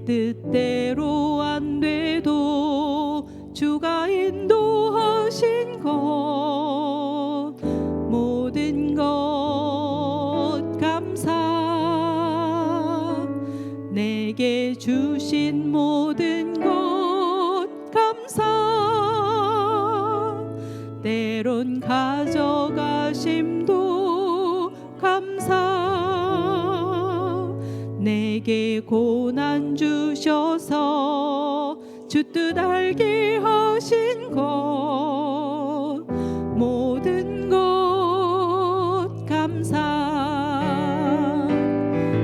뜻대로 안 돼도 주가 인도하신 것 모든 것 감사 내게 주신 모든 것 감사 때론 가져가심도 감사 내게 고난 주셔서 주 뜻 알게 하신 것 모든 것 감사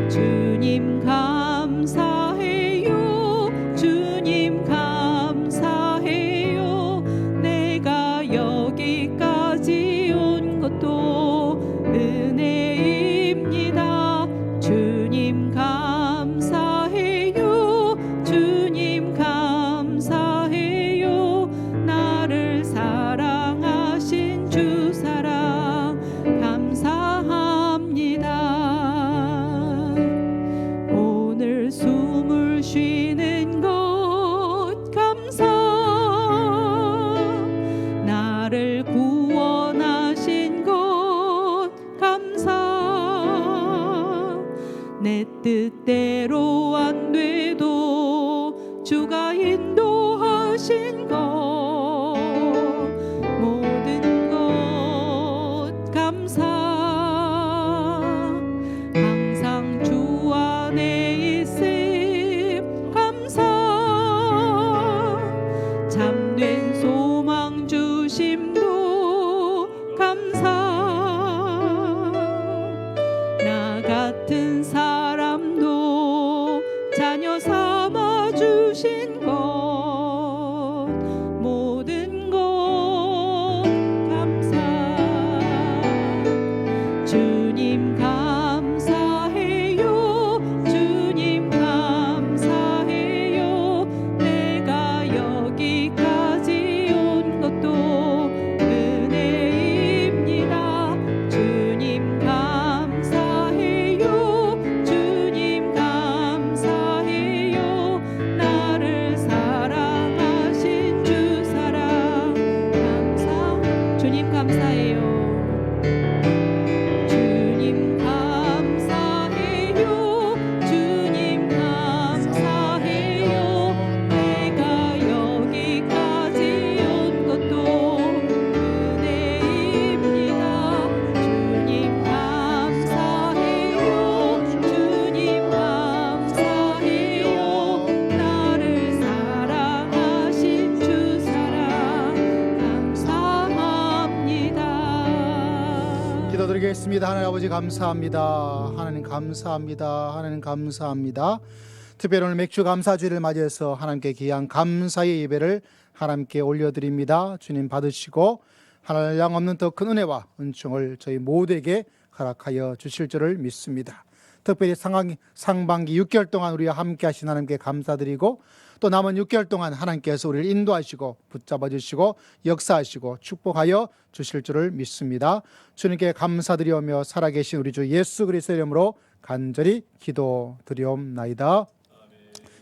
주님 감사해요 주님 감사해요 내가 여기까지 온 것도 은혜입니다 주님 감사해요 주님 감사해요 나를 사랑하신 주 사랑 감사합니다 오늘 숨을 쉬는 것 감사 나를 구원하신 것 감사 내 뜻대로 안 돼도 주가 인도하신 것 모든 것 감사 항상 주 안에 있음 감사 참된 소망 주심도 감사 나 같은 사람도 자녀 삼아 주신 것 모든 것 감사 주님 감사해요 주님 감사해요 내가 여기까지 온 것도 은혜입니다 주님 감사해요 주님 감사해요 나를 사랑하신 주 사랑 감사 주님 감사해요 주님 감사해요 주님 감사해요 내가 여기까지 온 것도 은혜입니다 주님 감사해요 주님 감사해요 나를 사랑하신 주 사랑 감사합니다 기도드리겠습니다. 하나님 아버지 감사합니다. 하나님 감사합니다. 하나님 감사합니다. 특별히 오늘 맥주 감사주일을 맞이해서 하나님께 귀한 감사의 예배를 하나님께 올려드립니다. 주님 받으시고 하나님 양 없는 더 큰 은혜와 은총을 저희 모두에게 허락하여 주실 줄을 믿습니다. 특별히 상반기 6개월 동안 우리와 함께 하신 하나님께 감사드리고 또 남은 6개월 동안 하나님께서 우리를 인도하시고 붙잡아 주시고 역사하시고 축복하여 주실 줄을 믿습니다. 주님께 감사드리오며 살아계신 우리 주 예수 그리스도의 이름으로 간절히 기도드리옵나이다.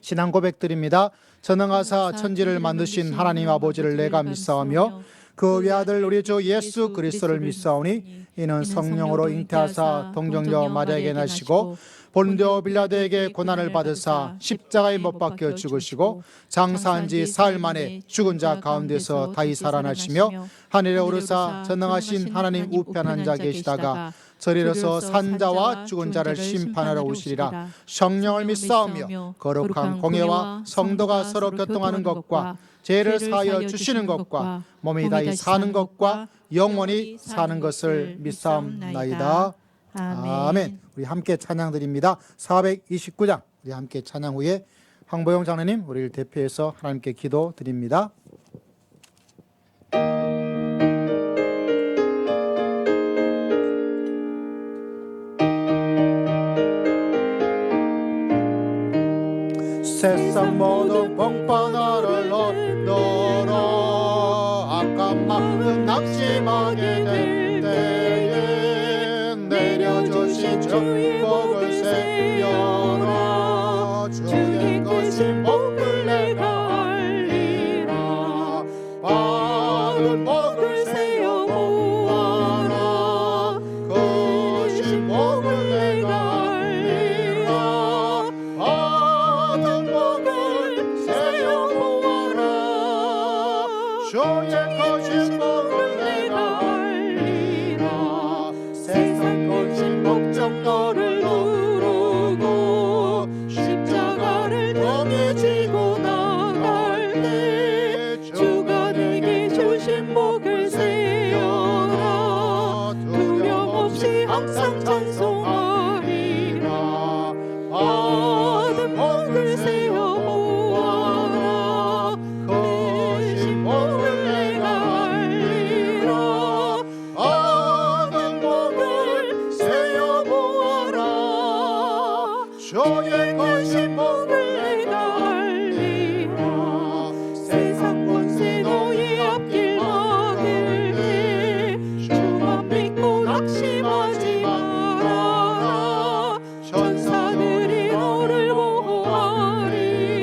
신앙 고백드립니다. 전능하사 천지를 만드신 하나님 아버지를 내가 믿사오며 그 외아들 우리 주 예수 그리스도를 믿사오니 이는 성령으로 잉태하사 동정녀 마리아에게 나시고 본디오 빌라도에게 고난을 받으사 십자가에 못 박혀 죽으시고 장사한 지 사흘 만에 죽은 자 가운데서 다시 살아나시며 하늘에 오르사 전능하신 하나님 우편 앉아 계시다가 저리로서 산자와 죽은 자를 심판하러 오시리라. 성령을 믿사오며 거룩한 공예와 성도가 서로 교통하는 것과 죄를 사하여 주시는 것과 몸이 다시 사는 것과 영원히 사는 것을 믿사옵나이다. 아멘. 우리 함께 찬양드립니다. 429장 우리 함께 찬양 후에 황보영 장로님 우리를 대표해서 하나님께 기도드립니다. 세상 모든 봉파나를 너로 악한 마음 낙심하게 될 때에 내려주신 축복을 세려라 주의 것을 주의 거신 복을 내가 알리라. 세상 거신 목적 너를 누르고 십자가를 통해 지고 나갈 때 주가 내게 주신 복을 세어라. 두려움 없이 항상 찬송하리라. 받은 복을 세어 보아라. 거신 복을 내가 알리라. 받은 복을 세어 보아라. 주의 거신 복을 내가 알리라. 세상 권세 너희 앞길 막을 때 주만 믿고 낙심하지 말아라. 천사들이 너를 보호하리니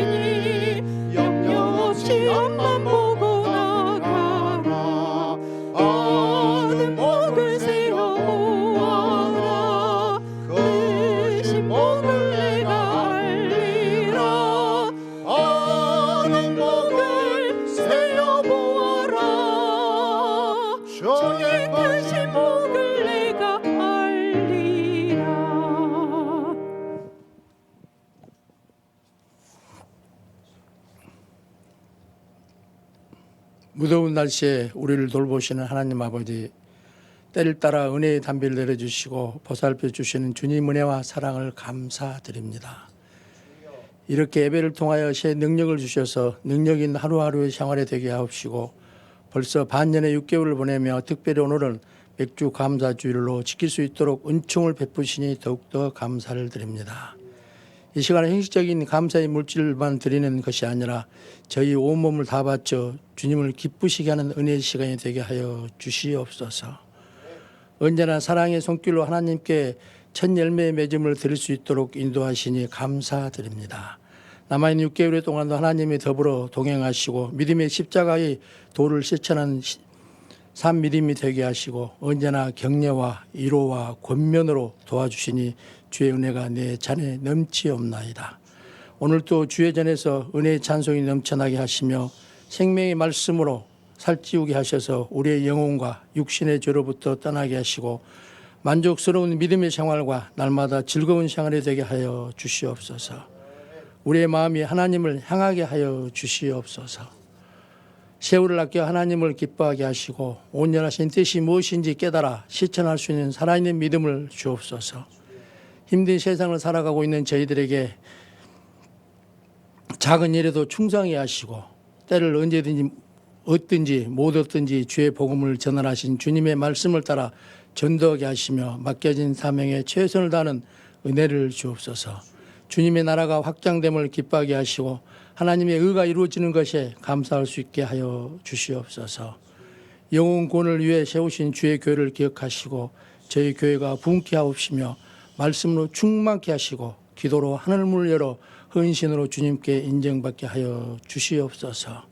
염려 없이 앞만 보고 나가라. 받은 복을 세어 보아라. 크신 복을 내가 알리라. 받은 복을 세어 보아라. 주의 크신 복을 내가 알리라. 무더운 날씨에 우리를 돌보시는 하나님 아버지, 때를 따라 은혜의 담비를 내려주시고 보살펴 주시는 주님 은혜와 사랑을 감사드립니다. 이렇게 예배를 통하여 새 능력을 주셔서 능력 있는 하루하루의 생활이 되게 하옵시고 벌써 반년의 6개월을 보내며 특별히 오늘은 맥주 감사주일로 지킬 수 있도록 은총을 베푸시니 더욱더 감사를 드립니다. 이 시간에 형식적인 감사의 물질만 드리는 것이 아니라 저희 온몸을 다 바쳐 주님을 기쁘시게 하는 은혜의 시간이 되게 하여 주시옵소서. 언제나 사랑의 손길로 하나님께 첫 열매의 맺음을 드릴 수 있도록 인도하시니 감사드립니다. 남아있는 6개월 동안도 하나님이 더불어 동행하시고 믿음의 십자가의 도를 실천하는 산 믿음이 되게 하시고 언제나 격려와 위로와 권면으로 도와주시니 주의 은혜가 내 잔에 넘치옵나이다. 오늘도 주의 전에서 은혜의 찬송이 넘쳐나게 하시며 생명의 말씀으로 살찌우게 하셔서 우리의 영혼과 육신의 죄로부터 떠나게 하시고 만족스러운 믿음의 생활과 날마다 즐거운 생활이 되게 하여 주시옵소서. 우리의 마음이 하나님을 향하게 하여 주시옵소서. 세월을 아껴 하나님을 기뻐하게 하시고 온전하신 뜻이 무엇인지 깨달아 실천할 수 있는 살아있는 믿음을 주옵소서. 힘든 세상을 살아가고 있는 저희들에게 작은 일에도 충성히 하시고 때를 언제든지 얻든지 못 얻든지 주의 복음을 전하신 주님의 말씀을 따라 전도하게 하시며 맡겨진 사명에 최선을 다하는 은혜를 주옵소서. 주님의 나라가 확장됨을 기뻐하게 하시고 하나님의 의가 이루어지는 것에 감사할 수 있게 하여 주시옵소서. 영혼 구원을 위해 세우신 주의 교회를 기억하시고 저희 교회가 부흥케 하옵시며 말씀으로 충만케 하시고 기도로 하늘문을 열어 헌신으로 주님께 인정받게 하여 주시옵소서.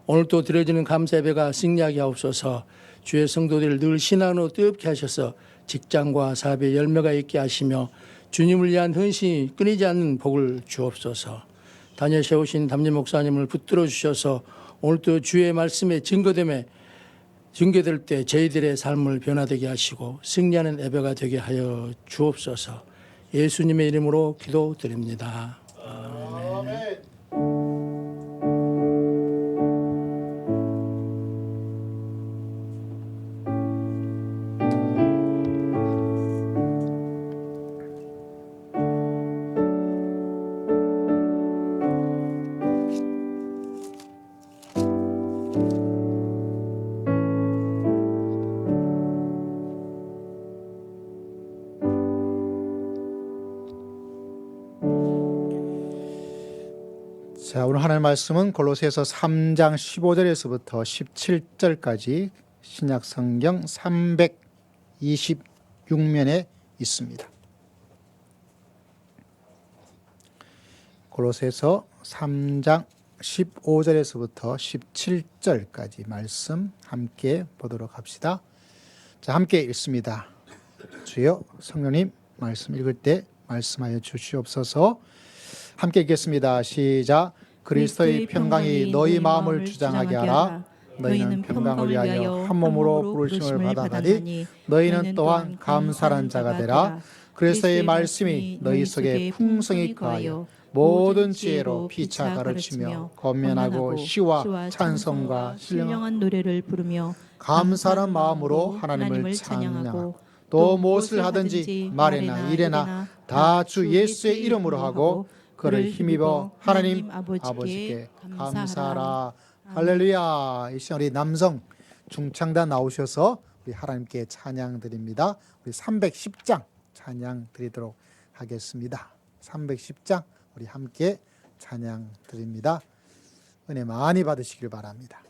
오늘 또 드려지는 감사 예배가 승리하게 하옵소서. 주의 성도들을 늘 신앙으로 뜨겁게 하셔서 직장과 사업에 열매가 있게 하시며 주님을 위한 헌신이 끊이지 않는 복을 주옵소서. 다니엘 세우신 담임 목사님을 붙들어 주셔서 오늘도 주의 말씀에 증거될 때 저희들의 삶을 변화되게 하시고 승리하는 예배가 되게 하여 주옵소서. 예수님의 이름으로 기도드립니다. 아멘. 자, 오늘 하나님의 말씀은 골로새서 3장 15절에서부터 17절까지 신약 성경 326면에 있습니다. 골로새서 3장 15절에서부터 17절까지 말씀 함께 보도록 합시다. 자, 함께 읽습니다. 주여 성령님 말씀 읽을 때 말씀하여 주시옵소서. 함께 읽겠습니다. 시작. 그리스도의 평강이 너희 마음을 주장하게 하라. 너희는 평강을 위하여 한 몸으로 부르심을 받았나니 너희는 또한 감사한 자가 되라. 그리스도의 말씀이 너희 속에 풍성히 거하여 모든 지혜로 피차 가르치며 권면하고 시와 찬송과 신령한 노래를 부르며 감사하는 마음으로 하나님을 찬양하고 또 무엇을 하든지 말이나 일에나 다 주 예수의 이름으로 하고 그를 힘입어 하나님 아버지께 감사하라. 할렐루야. 이 시간 우리 남성 중창단 나오셔서 우리 하나님께 찬양 드립니다. 우리 310장 찬양 드리도록 하겠습니다. 310장 우리 함께 찬양 드립니다. 은혜 많이 받으시길 바랍니다.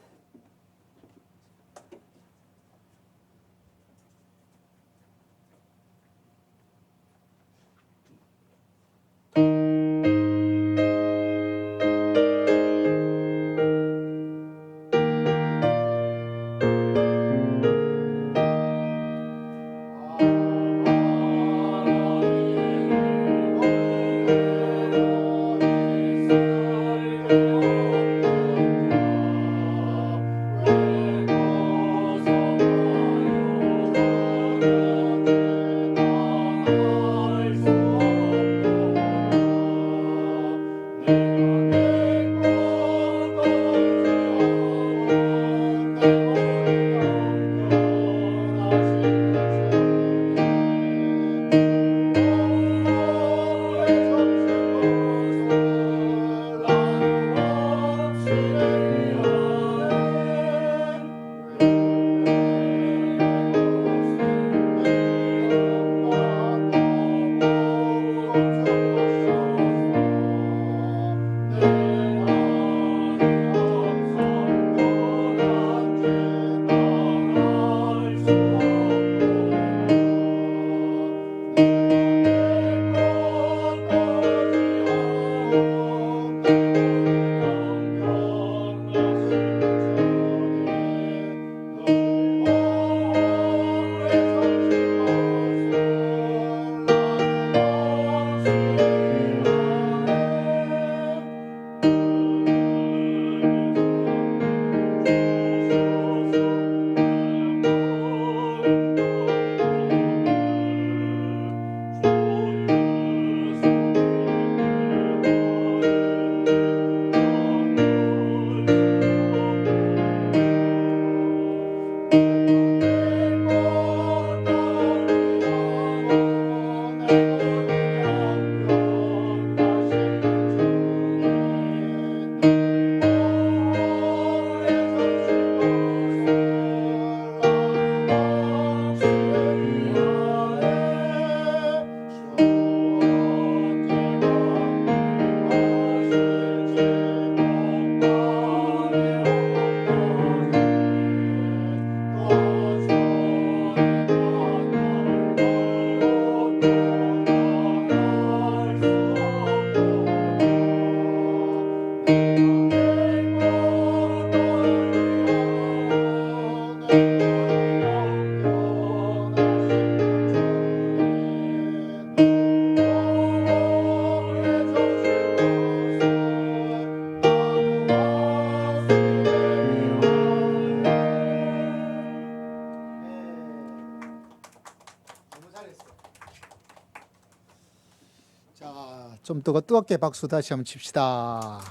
좀 더 뜨겁게 박수 다시 한번 칩시다.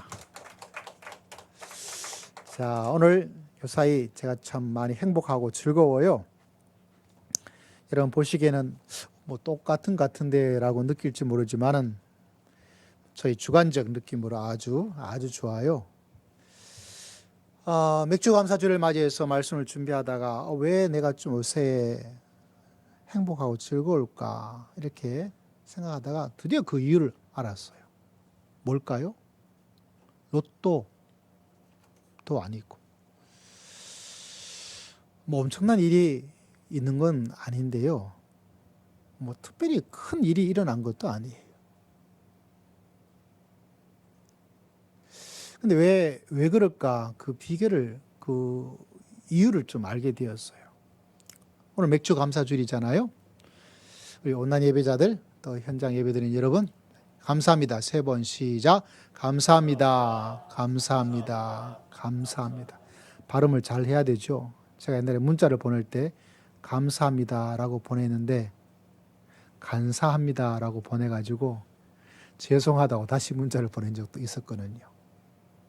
자, 오늘 교사이 제가 참 많이 행복하고 즐거워요. 여러분 보시기에는 뭐 똑같은 같은데라고 느낄지 모르지만은 저희 주관적 느낌으로 아주 좋아요. 맥주 감사주를 맞이해서 말씀을 준비하다가 왜 내가 좀 요새 행복하고 즐거울까 이렇게 생각하다가 드디어 그 이유를 알았어요. 뭘까요? 로또도 아니고 뭐 엄청난 일이 있는 건 아닌데요. 뭐 특별히 큰 일이 일어난 것도 아니에요. 근데 왜 그럴까? 그 비결을, 그 이유를 좀 알게 되었어요. 오늘 맥주 감사주일이잖아요. 우리 온라인 예배자들, 또 현장 예배드리는 여러분, 감사합니다. 3번 시작. 감사합니다. 감사합니다. 감사합니다. 발음을 잘 해야 되죠. 제가 옛날에 문자를 보낼 때 감사합니다라고 보냈는데 간사합니다라고 보내가지고 죄송하다고 다시 문자를 보낸 적도 있었거든요.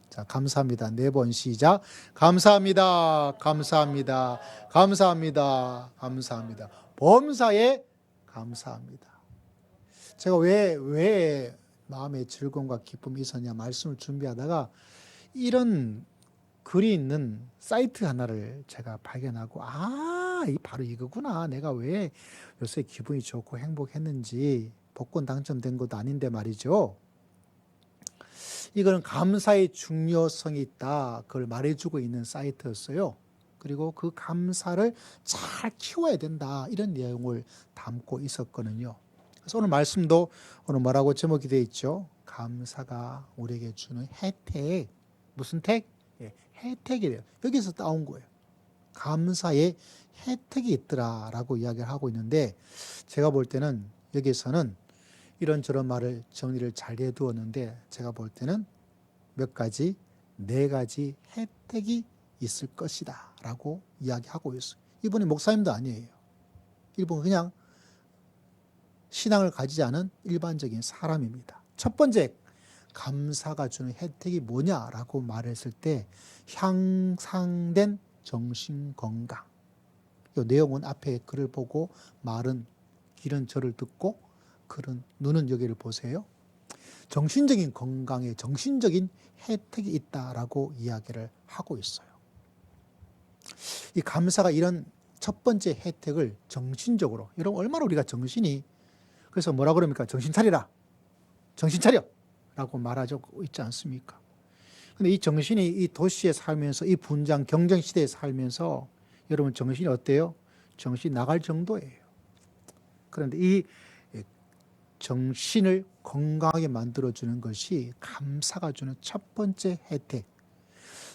자, 감사합니다. 4번 시작. 감사합니다. 감사합니다. 감사합니다. 감사합니다. 범사에 감사합니다. 제가 왜 마음에 즐거움과 기쁨이 있었냐 말씀을 준비하다가 이런 글이 있는 사이트 하나를 제가 발견하고 바로 이거구나. 내가 왜 요새 기분이 좋고 행복했는지 복권 당첨된 것도 아닌데 말이죠. 이거는 감사의 중요성이 있다. 그걸 말해주고 있는 사이트였어요. 그리고 그 감사를 잘 키워야 된다. 이런 내용을 담고 있었거든요. 그래서 오늘 말씀도 오늘 뭐라고 제목이 되어 있죠? 감사가 우리에게 주는 혜택. 무슨 택? 예, 혜택이래요. 여기서 따온 거예요. 감사의 혜택이 있더라라고 이야기를 하고 있는데 제가 볼 때는 여기서는 이런저런 말을 정리를 잘 해두었는데 제가 볼 때는 몇 가지, 4가지 혜택이 있을 것이다 라고 이야기하고 있어요. 이분이 목사님도 아니에요. 이분은 그냥 신앙을 가지지 않은 일반적인 사람입니다. 첫 번째, 감사가 주는 혜택이 뭐냐라고 말했을 때 향상된 정신건강. 이 내용은 앞에 글을 보고 말은 길은 저를 듣고 글은 눈은 여기를 보세요. 정신적인 건강에 정신적인 혜택이 있다라고 이야기를 하고 있어요. 이 감사가 이런 첫 번째 혜택을 정신적으로, 여러분 얼마나 우리가 정신이, 그래서 뭐라 그럽니까? 정신 차리라. 정신 차려. 라고 말하고 있지 않습니까? 근데 이 정신이 이 도시에 살면서 이 분장 경쟁 시대에 살면서 여러분 정신이 어때요? 정신이 나갈 정도예요. 그런데 이 정신을 건강하게 만들어주는 것이 감사가 주는 첫 번째 혜택.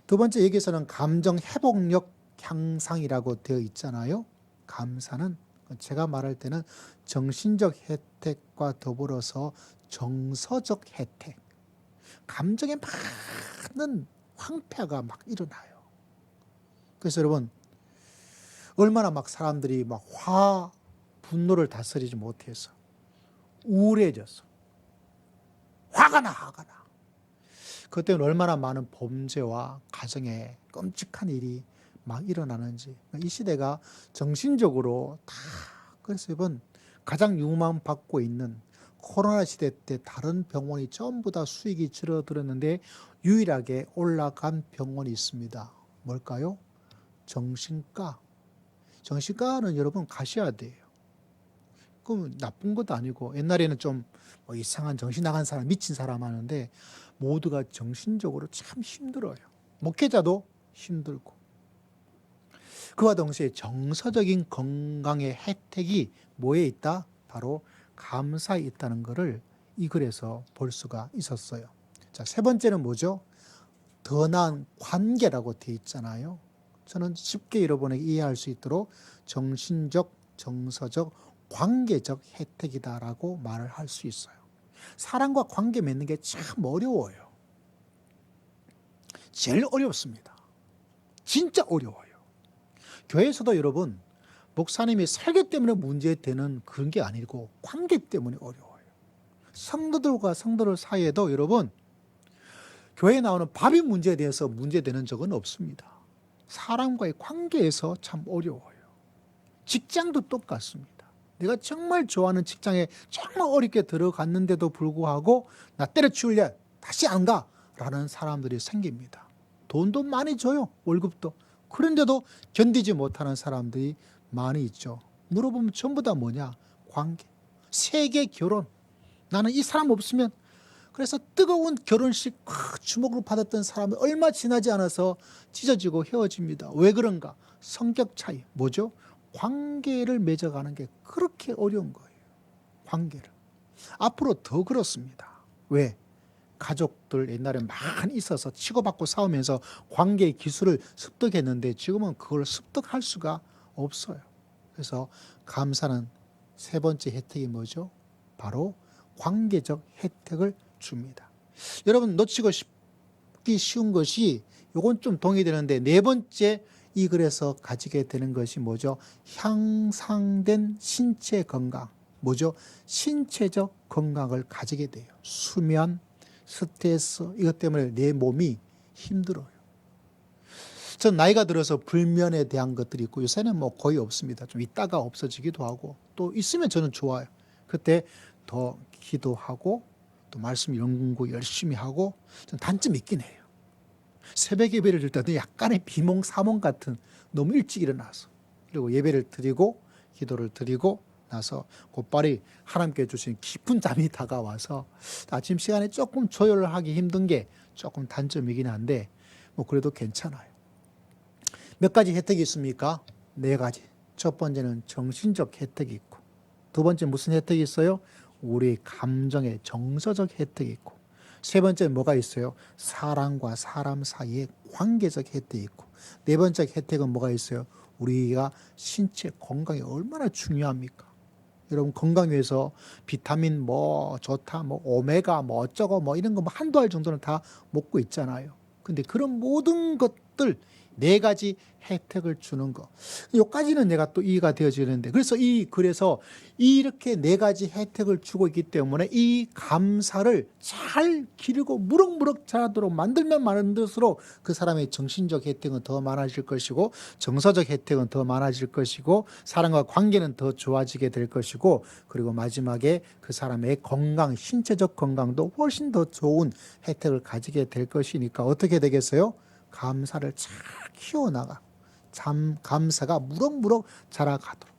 두 번째, 여기서는 감정 회복력 향상이라고 되어 있잖아요. 감사는 제가 말할 때는 정신적 혜택과 더불어서 정서적 혜택. 감정에 많은 황폐가 막 일어나요. 그래서 여러분, 얼마나 막 사람들이 막 분노를 다스리지 못해서 우울해져서 화가 나. 그것 때문에 얼마나 많은 범죄와 가정에 끔찍한 일이 막 일어나는지. 이 시대가 정신적으로 다, 그래서 이번 가장 유망받고 있는 코로나 시대 때 다른 병원이 전부 다 수익이 줄어들었는데 유일하게 올라간 병원이 있습니다. 뭘까요? 정신과. 정신과는 여러분 가셔야 돼요. 그럼 나쁜 것도 아니고, 옛날에는 좀 이상한 정신 나간 사람, 미친 사람 하는데 모두가 정신적으로 참 힘들어요. 목회자도 힘들고. 그와 동시에 정서적인 건강의 혜택이 뭐에 있다? 바로 감사에 있다는 것을 이 글에서 볼 수가 있었어요. 자, 세 번째는 뭐죠? 더 나은 관계라고 되어 있잖아요. 저는 쉽게 여러분에게 이해할 수 있도록 정신적, 정서적, 관계적 혜택이다라고 말을 할 수 있어요. 사람과 관계 맺는 게 참 어려워요. 제일 어렵습니다. 진짜 어려워요. 교회에서도 여러분, 목사님이 설교 때문에 문제되는 그런 게 아니고 관계 때문에 어려워요. 성도들과 성도들 사이에도 여러분, 교회에 나오는 밥이 문제에 대해서 문제되는 적은 없습니다. 사람과의 관계에서 참 어려워요. 직장도 똑같습니다. 내가 정말 좋아하는 직장에 정말 어렵게 들어갔는데도 불구하고 나 때려치울래 다시 안 가 라는 사람들이 생깁니다. 돈도 많이 줘요. 월급도. 그런데도 견디지 못하는 사람들이 많이 있죠. 물어보면 전부 다 뭐냐? 관계. 세계 결혼. 나는 이 사람 없으면. 그래서 뜨거운 결혼식 주목을 받았던 사람이 얼마 지나지 않아서 찢어지고 헤어집니다. 왜 그런가? 성격 차이. 뭐죠? 관계를 맺어가는 게 그렇게 어려운 거예요. 관계를. 앞으로 더 그렇습니다. 왜? 가족들 옛날에 많이 있어서 치고받고 싸우면서 관계의 기술을 습득했는데 지금은 그걸 습득할 수가 없어요. 그래서 감사는 세 번째 혜택이 뭐죠? 바로 관계적 혜택을 줍니다. 여러분 놓치고 싶기 쉬운 것이 요건 좀 동의되는데 네 번째 이 글에서 가지게 되는 것이 뭐죠? 향상된 신체 건강. 뭐죠? 신체적 건강을 가지게 돼요. 수면, 스트레스 이것 때문에 내 몸이 힘들어요. 전 나이가 들어서 불면에 대한 것들이 있고 요새는 뭐 거의 없습니다. 좀 있다가 없어지기도 하고 또 있으면 저는 좋아요. 그때 더 기도하고 또 말씀 연구 열심히 하고 좀 단점이 있긴 해요. 새벽 예배를 드릴 때도 약간의 비몽사몽 같은 너무 일찍 일어나서 그리고 예배를 드리고 기도를 드리고 나서 곧바로 하나님께 주신 깊은 잠이 다가와서 아침 시간에 조금 조율을 하기 힘든 게 조금 단점이긴 한데 뭐 그래도 괜찮아요. 몇 가지 혜택이 있습니까? 네 가지. 첫 번째는 정신적 혜택이 있고 두 번째 무슨 혜택이 있어요? 우리 감정의 정서적 혜택이 있고 세 번째 뭐가 있어요? 사람과 사람 사이의 관계적 혜택이 있고 네 번째 혜택은 뭐가 있어요? 우리가 신체 건강이 얼마나 중요합니까? 여러분 건강 위해서 비타민 뭐 좋다 뭐 오메가 뭐 어쩌고 뭐 이런 거 뭐 한두 알 정도는 다 먹고 있잖아요. 근데 그런 모든 것들 네 가지 혜택을 주는 거. 여기까지는 내가 또 이해가 되어지는데 그래서 이 글에서 이렇게 네 가지 혜택을 주고 있기 때문에 이 감사를 잘 기르고 무럭무럭 자라도록 만들면 만들수록 그 사람의 정신적 혜택은 더 많아질 것이고 정서적 혜택은 더 많아질 것이고 사람과 관계는 더 좋아지게 될 것이고 그리고 마지막에 그 사람의 건강, 신체적 건강도 훨씬 더 좋은 혜택을 가지게 될 것이니까 어떻게 되겠어요? 감사를 잘 키워나가 감사가 무럭무럭 자라가도록.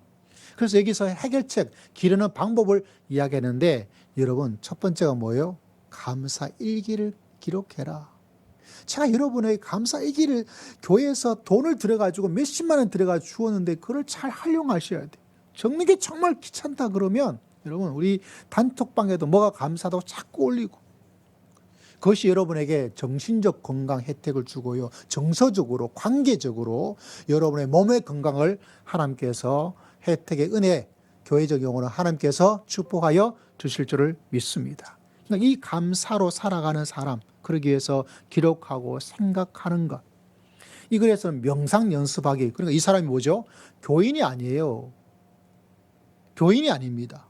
그래서 여기서 해결책 기르는 방법을 이야기하는데 여러분 첫 번째가 뭐예요? 감사 일기를 기록해라. 제가 여러분의 감사 일기를 교회에서 돈을 들여가지고 몇십만 원 들여가 주었는데 그걸 잘 활용하셔야 돼요. 적는 게 정말 귀찮다 그러면 여러분 우리 단톡방에도 뭐가 감사하다고 자꾸 올리고 그것이 여러분에게 정신적 건강 혜택을 주고요. 정서적으로 관계적으로 여러분의 몸의 건강을 하나님께서 혜택의 은혜 교회적 용어로 하나님께서 축복하여 주실 줄을 믿습니다. 그러니까 이 감사로 살아가는 사람 그러기 위해서 기록하고 생각하는 것. 이 글에서는 명상 연습하기. 그러니까 이 사람이 뭐죠? 교인이 아니에요. 교인이 아닙니다.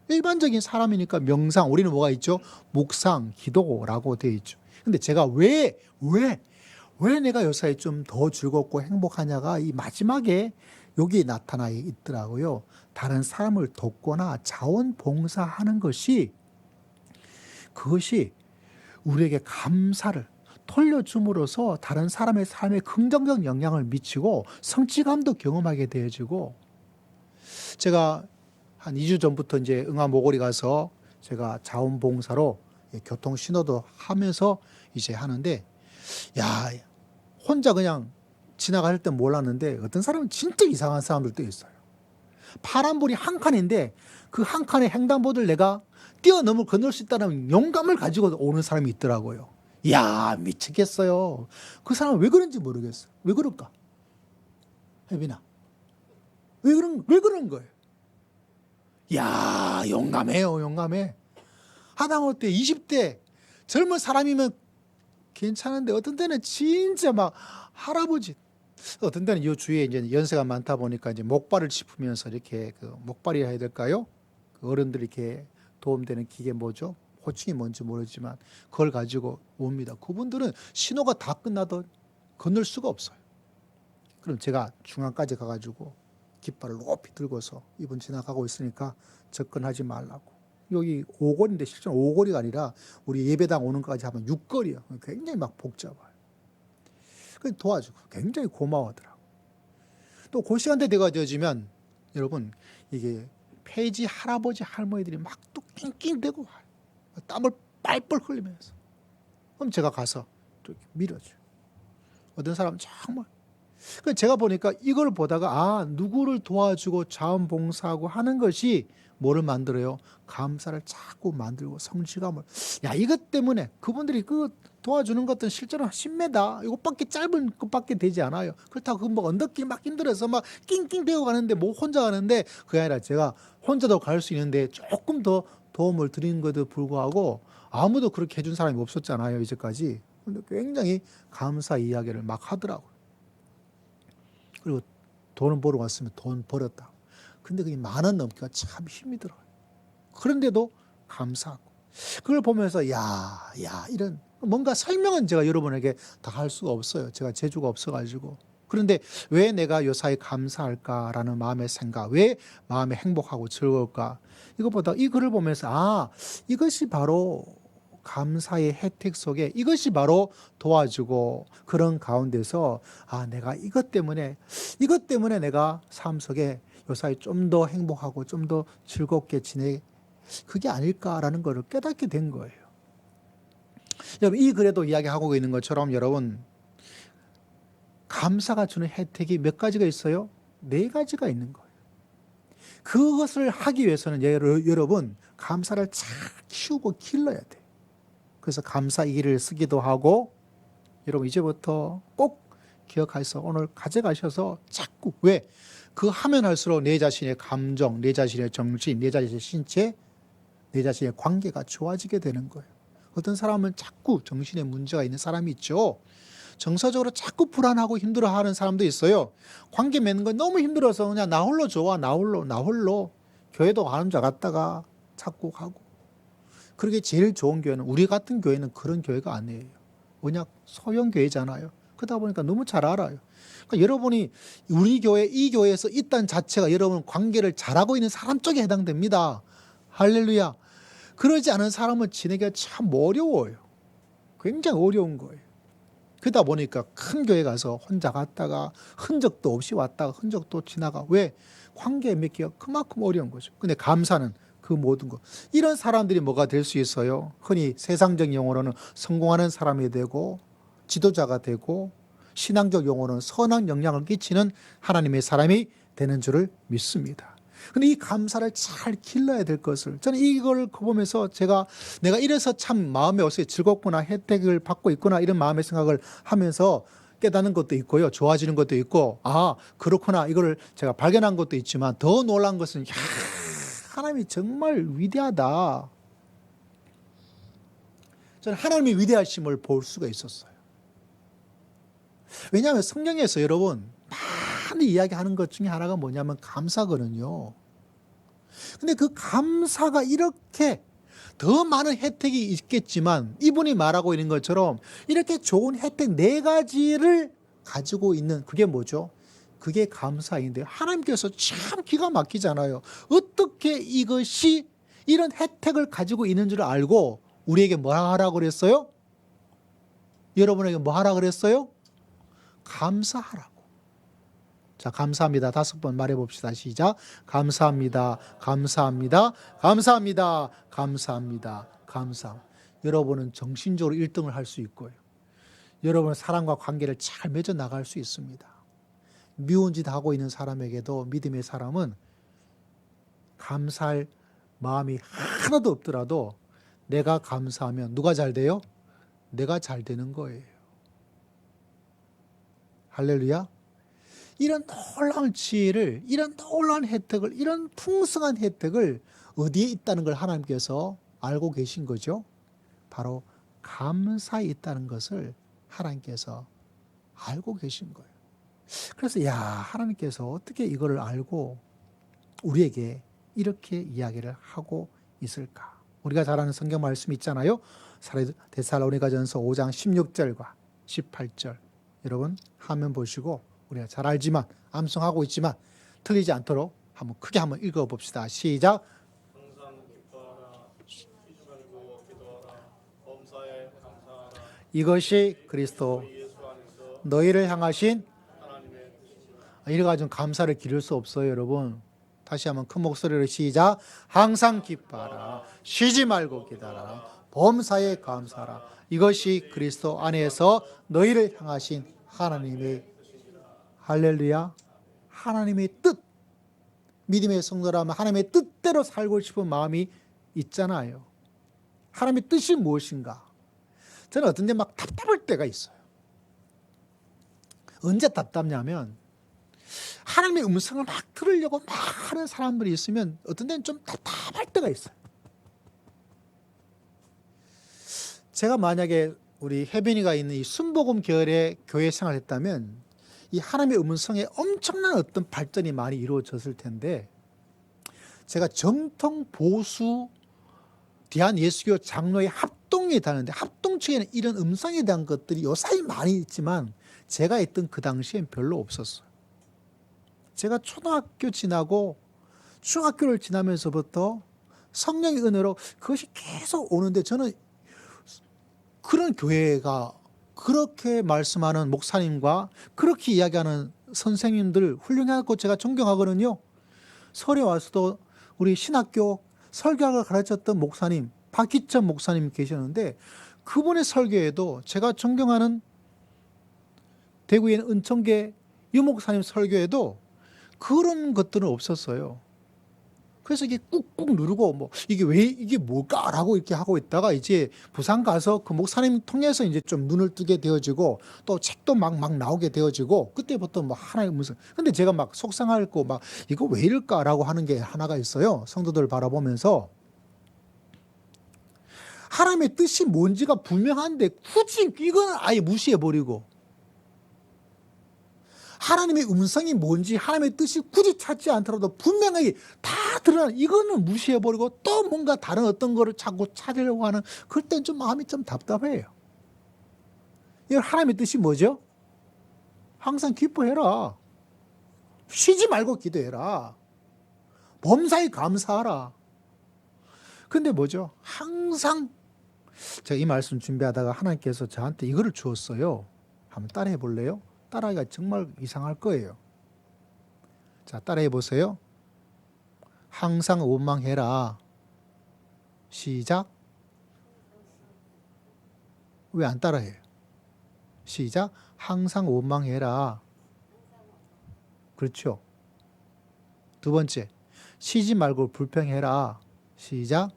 일반적인 사람이니까 명상, 우리는 뭐가 있죠? 묵상, 기도라고 되어 있죠. 근데 제가 왜 내가 요사이 좀 더 즐겁고 행복하냐가 이 마지막에 여기 나타나 있더라고요. 다른 사람을 돕거나 자원봉사하는 것이 그것이 우리에게 감사를 돌려줌으로써 다른 사람의 삶에 긍정적 영향을 미치고 성취감도 경험하게 되어지고 제가 한 2주 전부터 이제 응암 모골이 가서 제가 자원봉사로 교통 신호도 하면서 이제 하는데 야 혼자 그냥 지나갈 때 몰랐는데 어떤 사람은 진짜 이상한 사람들도 있어요. 파란불이 한 칸인데 그 한 칸의 횡단보도를 내가 뛰어넘을 건널 수 있다는 용감을 가지고 오는 사람이 있더라고요. 이야 미치겠어요. 그 사람은 왜 그런지 모르겠어요. 왜 그럴까? 혜빈아 왜 그런 거예요? 야 용감해요. 용감해. 하다못해 20대 젊은 사람이면 괜찮은데 어떤 때는 진짜 막 할아버지 어떤 때는 이 주위에 이제 연세가 많다 보니까 이제 목발을 짚으면서 이렇게 그 목발이라 해야 될까요? 그 어른들이 이렇게 도움되는 기계 뭐죠? 호칭이 뭔지 모르지만 그걸 가지고 옵니다. 그분들은 신호가 다 끝나도 건널 수가 없어요. 그럼 제가 중앙까지 가가지고 깃발을 높이 들고서 이분 지나가고 있으니까 접근하지 말라고. 여기 5거리인데 실제로 5거리가 아니라 우리 예배당 오는 것까지 하면 6거리예요. 굉장히 막 복잡해요. 그래서 도와주고 굉장히 고마워하더라고. 또 그 시간대 돼가 되어지면 여러분 이게 폐지 할아버지 할머니들이 막 또 낑낑대고 와요. 땀을 빨빨 흘리면서. 그럼 제가 가서 또 밀어줘요. 어떤 사람은 정말 제가 보니까 이걸 보다가 누구를 도와주고 자원봉사하고 하는 것이 뭐를 만들어요? 감사를 자꾸 만들고 성취감을. 야 이것 때문에 그분들이 그 도와주는 것들은 실제로 10m 이것밖에 짧은 것밖에 되지 않아요. 그렇다고 그 뭐 언덕길 막 힘들어서 막 낑낑대고 가는데 뭐 혼자 가는데 그게 아니라 제가 혼자도 갈 수 있는데 조금 더 도움을 드리는 것에도 불구하고 아무도 그렇게 해준 사람이 없었잖아요 이제까지. 근데 굉장히 감사 이야기를 막 하더라고요. 그리고 돈은 벌어 왔으면 돈 벌었다. 근데 그게 10,000원 넘기가 참 힘이 들어요. 그런데도 감사하고. 그걸 보면서 이런 뭔가 설명은 제가 여러분에게 다 할 수가 없어요. 제가 재주가 없어가지고. 그런데 왜 내가 요사이 감사할까라는 마음의 생각, 왜 마음이 행복하고 즐거울까? 이것보다 이 글을 보면서 이것이 바로 감사의 혜택 속에 이것이 바로 도와주고 그런 가운데서 내가 이것 때문에 내가 삶 속에 요사이 좀 더 행복하고 좀 더 즐겁게 그게 아닐까라는 것을 깨닫게 된 거예요. 여러분, 이 글에도 이야기하고 있는 것처럼 여러분, 감사가 주는 혜택이 몇 가지가 있어요? 4가지가 있는 거예요. 그것을 하기 위해서는 여러분, 감사를 잘 키우고 길러야 돼요. 그래서 감사 일기를 쓰기도 하고, 여러분 이제부터 꼭 기억해서 오늘 가져가셔서 자꾸 왜? 그 하면 할수록 내 자신의 감정, 내 자신의 정신, 내 자신의 신체, 내 자신의 관계가 좋아지게 되는 거예요. 어떤 사람은 자꾸 정신에 문제가 있는 사람이 있죠. 정서적으로 자꾸 불안하고 힘들어하는 사람도 있어요. 관계 맺는 거 너무 힘들어서 그냥 나 홀로 좋아, 나 홀로 교회도 가는 줄 알았다가 자꾸 가고. 그렇게 제일 좋은 교회는, 우리 같은 교회는 그런 교회가 아니에요. 워낙 소형 교회잖아요. 그러다 보니까 너무 잘 알아요. 그러니까 여러분이 우리 교회, 이 교회에서 있다는 자체가 여러분 관계를 잘하고 있는 사람 쪽에 해당됩니다. 할렐루야. 그러지 않은 사람은 지내기가 참 어려워요. 굉장히 어려운 거예요. 그러다 보니까 큰 교회 가서 혼자 갔다가 흔적도 없이 왔다가 흔적도 지나가. 왜? 관계 맺기가 그만큼 어려운 거죠. 근데 감사는 그 모든 것. 이런 사람들이 뭐가 될 수 있어요? 흔히 세상적 용어로는 성공하는 사람이 되고 지도자가 되고 신앙적 용어로는 선한 영향을 끼치는 하나님의 사람이 되는 줄을 믿습니다. 근데 이 감사를 잘 길러야 될 것을, 저는 이걸 보면서 내가 이래서 참 마음에 어서 즐겁구나, 혜택을 받고 있구나, 이런 마음의 생각을 하면서 깨닫는 것도 있고요. 좋아지는 것도 있고, 그렇구나, 이걸 제가 발견한 것도 있지만 더 놀란 것은, 하나님이 정말 위대하다. 저는 하나님의 위대하심을 볼 수가 있었어요. 왜냐하면 성경에서 여러분 많이 이야기하는 것 중에 하나가 뭐냐면 감사거든요. 근데 그 감사가 이렇게 더 많은 혜택이 있겠지만 이분이 말하고 있는 것처럼 이렇게 좋은 혜택 4가지를 가지고 있는, 그게 뭐죠? 그게 감사인데 하나님께서 참 기가 막히잖아요. 어떻게 이것이 이런 혜택을 가지고 있는 줄 알고 우리에게 뭐라 하라고 그랬어요? 여러분에게 뭐 하라고 그랬어요? 감사하라고. 자, 감사합니다. 5번 말해봅시다. 시작. 감사합니다. 감사합니다. 감사합니다. 감사합니다. 감사. 여러분은 정신적으로 1등을 할 수 있고요. 여러분은 사람과 관계를 잘 맺어 나갈 수 있습니다. 미운 짓 하고 있는 사람에게도 믿음의 사람은 감사할 마음이 하나도 없더라도 내가 감사하면 누가 잘 돼요? 내가 잘 되는 거예요. 할렐루야. 이런 놀라운 지혜를, 이런 놀라운 혜택을, 이런 풍성한 혜택을 어디에 있다는 걸 하나님께서 알고 계신 거죠? 바로 감사에 있다는 것을 하나님께서 알고 계신 거예요. 그래서 하나님께서 어떻게 이거를 알고 우리에게 이렇게 이야기를 하고 있을까? 우리가 잘 아는 성경 말씀 있잖아요. 데살로니가전서 5장 16절과 18절. 여러분 화면 보시고, 우리가 잘 알지만 암송하고 있지만 틀리지 않도록 크게 한번 읽어봅시다. 시작. 항상 기뻐하라, 쉬지 말고 기도하라, 범사에 감사하라. 이것이 그리스도 예수 안에서 너희를 향하신 하나님의 뜻이니라. 이래가지고 감사를 기를 수 없어요, 여러분. 다시 한번 큰 목소리로 시작. 항상 기뻐하라, 쉬지 말고 기도하라, 범사에 감사하라. 이것이 그리스도 안에서 너희를 향하신 하나님의 할렐루야. 하나님의 뜻. 믿음의 성도라면 하나님의 뜻대로 살고 싶은 마음이 있잖아요. 하나님의 뜻이 무엇인가? 저는 어떤 데 막 답답할 때가 있어요. 언제 답답냐면 하나님의 음성을 막 들으려고 막 하는 사람들이 있으면 어떤 데는 좀 답답할 때가 있어요. 제가 만약에 우리 혜빈이가 있는 이 순복음 계열의 교회 생활을 했다면 이 하나님의 음성에 엄청난 어떤 발전이 많이 이루어졌을 텐데, 제가 정통 보수 대한예수교 장로의 합동에 다녔는데 합동 측에는 이런 음성에 대한 것들이 요사이 많이 있지만 제가 있던 그 당시엔 별로 없었어요. 제가 초등학교 지나고 중학교를 지나면서부터 성령의 은혜로 그것이 계속 오는데, 저는 그런 교회가 그렇게 말씀하는 목사님과 그렇게 이야기하는 선생님들 훌륭하고 제가 존경하거든요. 설에 와서도 우리 신학교 설교학을 가르쳤던 목사님 박기천 목사님 계셨는데, 그분의 설교에도 제가 존경하는 대구에 있는 은총계 유 목사님 설교에도 그런 것들은 없었어요. 그래서 이게 꾹꾹 누르고 뭐 이게 왜 이게 뭘까라고 이렇게 하고 있다가 이제 부산 가서 그 목사님 통해서 이제 좀 눈을 뜨게 되어지고 또 책도 막 나오게 되어지고, 그때부터 뭐 하나의 무슨, 근데 제가 막 속상하고 막 이거 왜 이럴까라고 하는 게 하나가 있어요. 성도들 바라보면서 하나님의 뜻이 뭔지가 분명한데 굳이 이거는 아예 무시해버리고, 하나님의 음성이 뭔지 하나님의 뜻이 굳이 찾지 않더라도 분명하게 다 드러나는 이거는 무시해버리고 또 뭔가 다른 어떤 거를 자꾸 찾으려고 하는, 그럴 땐 좀 마음이 좀 답답해요. 이 하나님의 뜻이 뭐죠? 항상 기뻐해라. 쉬지 말고 기도해라. 범사에 감사하라. 근데 뭐죠? 항상, 제가 이 말씀 준비하다가 하나님께서 저한테 이거를 주었어요. 한번 따라해 볼래요? 따라하기가 정말 이상할 거예요. 자, 따라해 보세요. 항상 원망해라. 시작. 왜 안 따라해요? 시작. 항상 원망해라. 그렇죠. 두 번째, 쉬지 말고 불평해라. 시작.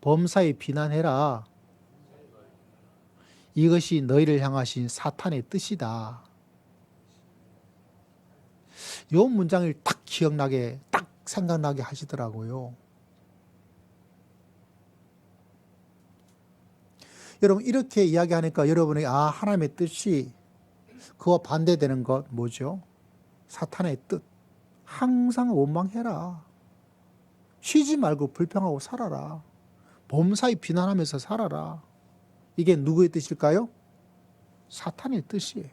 범사에 비난해라. 이것이 너희를 향하신 사탄의 뜻이다. 이 문장을 딱 기억나게, 딱 생각나게 하시더라고요. 여러분, 이렇게 이야기하니까 여러분이 하나님의 뜻이 그와 반대되는 것 뭐죠? 사탄의 뜻. 항상 원망해라. 쉬지 말고 불평하고 살아라. 범사에 비난하면서 살아라. 이게 누구의 뜻일까요? 사탄의 뜻이에요.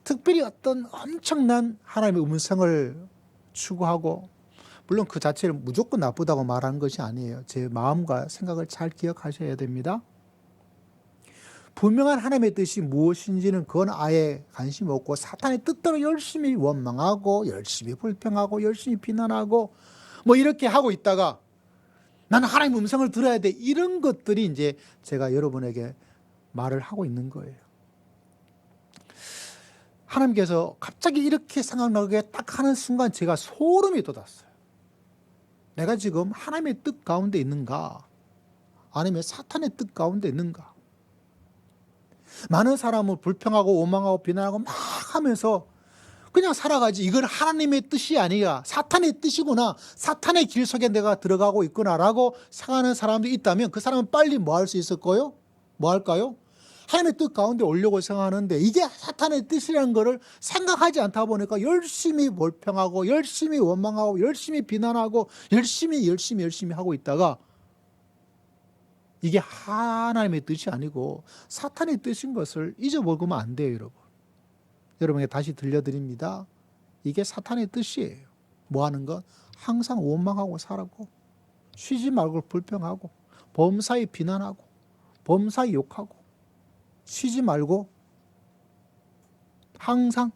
특별히 어떤 엄청난 하나님의 음성을 추구하고, 물론 그 자체를 무조건 나쁘다고 말하는 것이 아니에요. 제 마음과 생각을 잘 기억하셔야 됩니다. 분명한 하나님의 뜻이 무엇인지는 그건 아예 관심 없고, 사탄의 뜻대로 열심히 원망하고 열심히 불평하고 열심히 비난하고 뭐 이렇게 하고 있다가 나는 하나님의 음성을 들어야 돼, 이런 것들이 이제 제가 여러분에게 말을 하고 있는 거예요. 하나님께서 갑자기 이렇게 생각나게 딱 하는 순간 제가 소름이 돋았어요. 내가 지금 하나님의 뜻 가운데 있는가, 아니면 사탄의 뜻 가운데 있는가. 많은 사람은 불평하고 원망하고 비난하고 막 하면서 그냥 살아가지, 이건 하나님의 뜻이 아니라 사탄의 뜻이구나, 사탄의 길 속에 내가 들어가고 있구나라고 생각하는 사람들이 있다면 그 사람은 빨리 뭐 할 수 있을 거요? 뭐 할까요? 하나님의 뜻 가운데 오려고 생각하는데 이게 사탄의 뜻이라는 거를 생각하지 않다 보니까 열심히 불평하고 열심히 원망하고 열심히 비난하고 열심히 하고 있다가 이게 하나님의 뜻이 아니고 사탄의 뜻인 것을 잊어먹으면 안 돼요, 여러분. 여러분에게 다시 들려드립니다. 이게 사탄의 뜻이에요. 뭐 하는 것? 항상 원망하고 살고 쉬지 말고 불평하고 범사에 비난하고 범사에 욕하고 쉬지 말고 항상.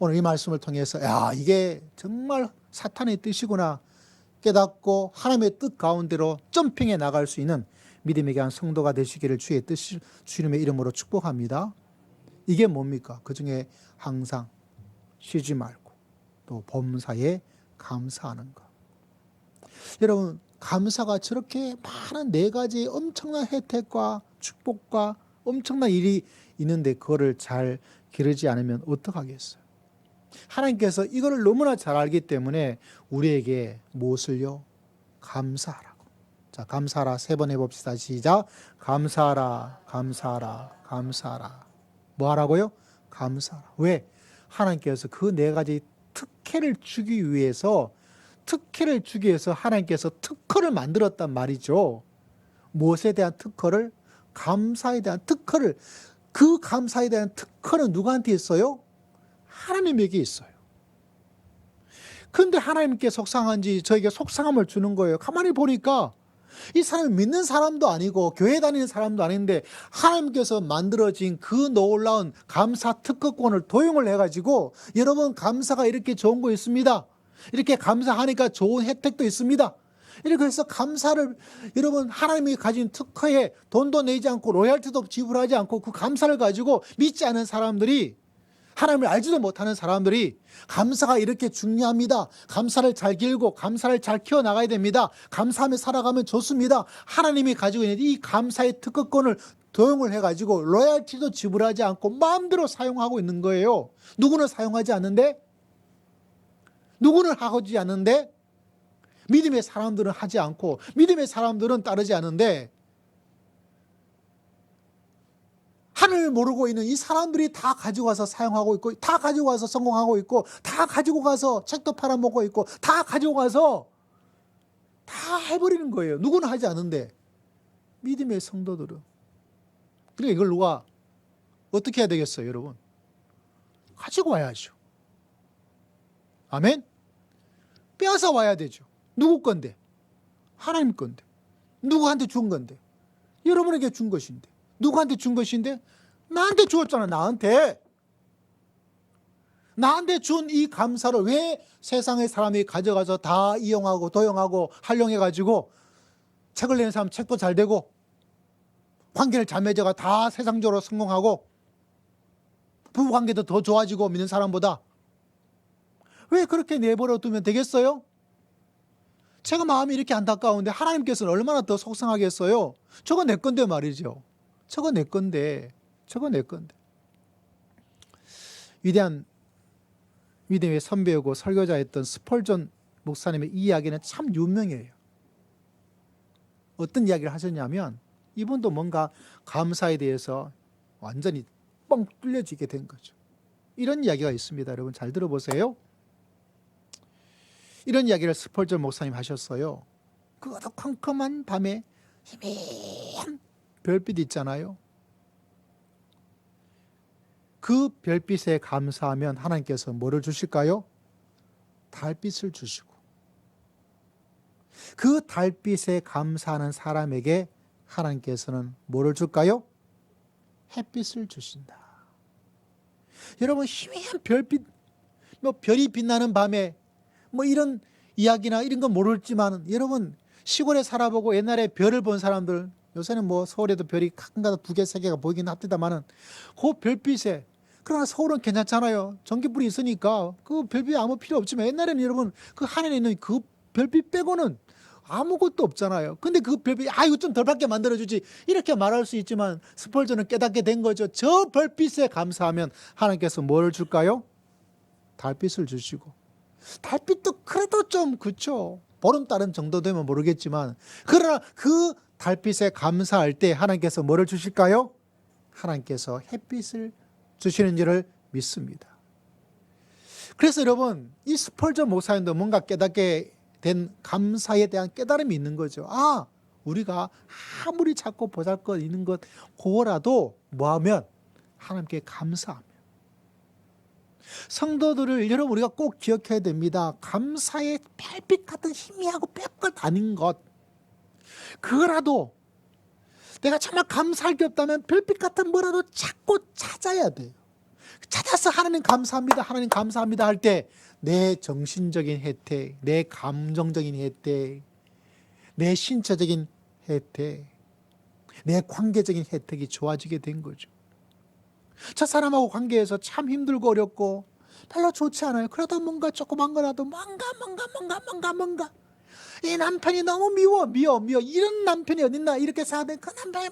오늘 이 말씀을 통해서 이게 정말 사탄의 뜻이구나 깨닫고 하나님의 뜻 가운데로 점핑해 나갈 수 있는 믿음의 귀한 성도가 되시기를 주의 뜻, 주님의 이름으로 축복합니다. 이게 뭡니까? 그 중에 항상 쉬지 말고 또 범사에 감사하는 것. 여러분, 감사가 저렇게 많은 네 가지의 엄청난 혜택과 축복과 엄청난 일이 있는데 그거를 잘 기르지 않으면 어떡하겠어요? 하나님께서 이거를 너무나 잘 알기 때문에 우리에게 무엇을요? 감사하라고. 자, 감사하라 3번 해봅시다. 시작. 감사하라, 감사하라, 감사하라. 뭐 하라고요? 감사하라. 왜? 하나님께서 그 4가지 특혜를 주기 위해서 하나님께서 특허를 만들었단 말이죠. 무엇에 대한 특허를? 감사에 대한 특허를. 그 감사에 대한 특허는 누구한테 있어요? 하나님에게 있어요. 그런데 하나님께 속상한지 저에게 속상함을 주는 거예요. 가만히 보니까 이 사람이 믿는 사람도 아니고 교회 다니는 사람도 아닌데 하나님께서 만들어진 그 놀라운 감사 특허권을 도용을 해가지고 여러분 감사가 이렇게 좋은 거 있습니다. 이렇게 감사하니까 좋은 혜택도 있습니다. 이렇게 해서 감사를 여러분 하나님이 가진 특허에 돈도 내지 않고 로얄티도 지불하지 않고 그 감사를 가지고 믿지 않은 사람들이 하나님을 알지도 못하는 사람들이 감사가 이렇게 중요합니다. 감사를 잘 길고 감사를 잘 키워나가야 됩니다. 감사하며 살아가면 좋습니다. 하나님이 가지고 있는 이 감사의 특허권을 도용을 해가지고 로얄티도 지불하지 않고 마음대로 사용하고 있는 거예요. 누구는 사용하지 않는데? 누구는 하지 않는데? 믿음의 사람들은 하지 않고 믿음의 사람들은 따르지 않는데 하늘을 모르고 있는 이 사람들이 다 가지고 와서 사용하고 있고 다 가지고 와서 성공하고 있고 다 가지고 가서 책도 팔아먹고 있고 다 가지고 가서 다 해버리는 거예요. 누구는 하지 않는데 믿음의 성도들은. 그러니까 이걸 누가 어떻게 해야 되겠어요, 여러분? 가지고 와야죠. 아멘? 빼앗아 와야 되죠. 누구 건데? 하나님 건데. 누구한테 준 건데? 여러분에게 준 것인데. 누구한테 준 것인데? 나한테 주었잖아. 나한테 준 이 감사를 왜 세상의 사람이 가져가서 다 이용하고 도용하고 활용해가지고 책을 내는 사람 책도 잘 되고 관계를 잘 맺어가 다 세상적으로 성공하고 부부관계도 더 좋아지고 믿는 사람보다 왜 그렇게 내버려 두면 되겠어요? 제가 마음이 이렇게 안타까운데 하나님께서는 얼마나 더 속상하겠어요? 저거 내 건데 말이죠. 저거 내 건데. 위대한 믿음의 선배이고 설교자였던 스펄전 목사님의 이 이야기는 참 유명해요. 어떤 이야기를 하셨냐면 이분도 뭔가 감사에 대해서 완전히 뻥 뚫려지게 된 거죠. 이런 이야기가 있습니다. 여러분 잘 들어보세요. 이런 이야기를 스펄전 목사님 하셨어요. 그 어두컴컴한 밤에 희미한 별빛 있잖아요. 그 별빛에 감사하면 하나님께서 뭐를 주실까요? 달빛을 주시고 그 달빛에 감사하는 사람에게 하나님께서는 뭐를 줄까요? 햇빛을 주신다. 여러분 희미한 별빛, 별이 빛나는 밤에 이런 이야기나 이런 건 모르지만 여러분 시골에 살아보고 옛날에 별을 본 사람들 요새는 서울에도 별이 가끔가다 2개, 3개가 보이긴 합니다만은 그 별빛에 그러나 서울은 괜찮잖아요. 전기불이 있으니까 그 별빛 아무 필요 없지만 옛날에는 여러분 그 하늘에 있는 그 별빛 빼고는 아무것도 없잖아요. 근데 그 별빛 이거 좀 덜 밝게 만들어주지 이렇게 말할 수 있지만 스펄전은 깨닫게 된 거죠. 저 별빛에 감사하면 하나님께서 뭐를 줄까요? 달빛을 주시고 달빛도 그래도 좀 그쵸. 보름달은 정도 되면 모르겠지만 그러나 그 달빛에 감사할 때 하나님께서 뭐를 주실까요? 하나님께서 햇빛을 주시는 줄을 믿습니다. 그래서 여러분 이 스펄전 목사님도 뭔가 깨닫게 된 감사에 대한 깨달음이 있는 거죠. 우리가 아무리 찾고 보잘것 있는 것 그거라도 뭐하면 하나님께 감사하면 성도들을 여러분 우리가 꼭 기억해야 됩니다. 감사의 별빛 같은 희미하고 별것 아닌 것 그거라도 내가 정말 감사할 게 없다면 별빛 같은 뭐라도 찾고 찾아야 돼요. 찾아서 하나님 감사합니다. 하나님 감사합니다 할 때 내 정신적인 혜택, 내 감정적인 혜택, 내 신체적인 혜택, 내 관계적인 혜택이 좋아지게 된 거죠. 저 사람하고 관계에서 참 힘들고 어렵고 별로 좋지 않아요. 그래도 뭔가 조그만 거라도 뭔가 이 남편이 너무 미워 이런 남편이 어딨나 이렇게 생각하는데 그 남편이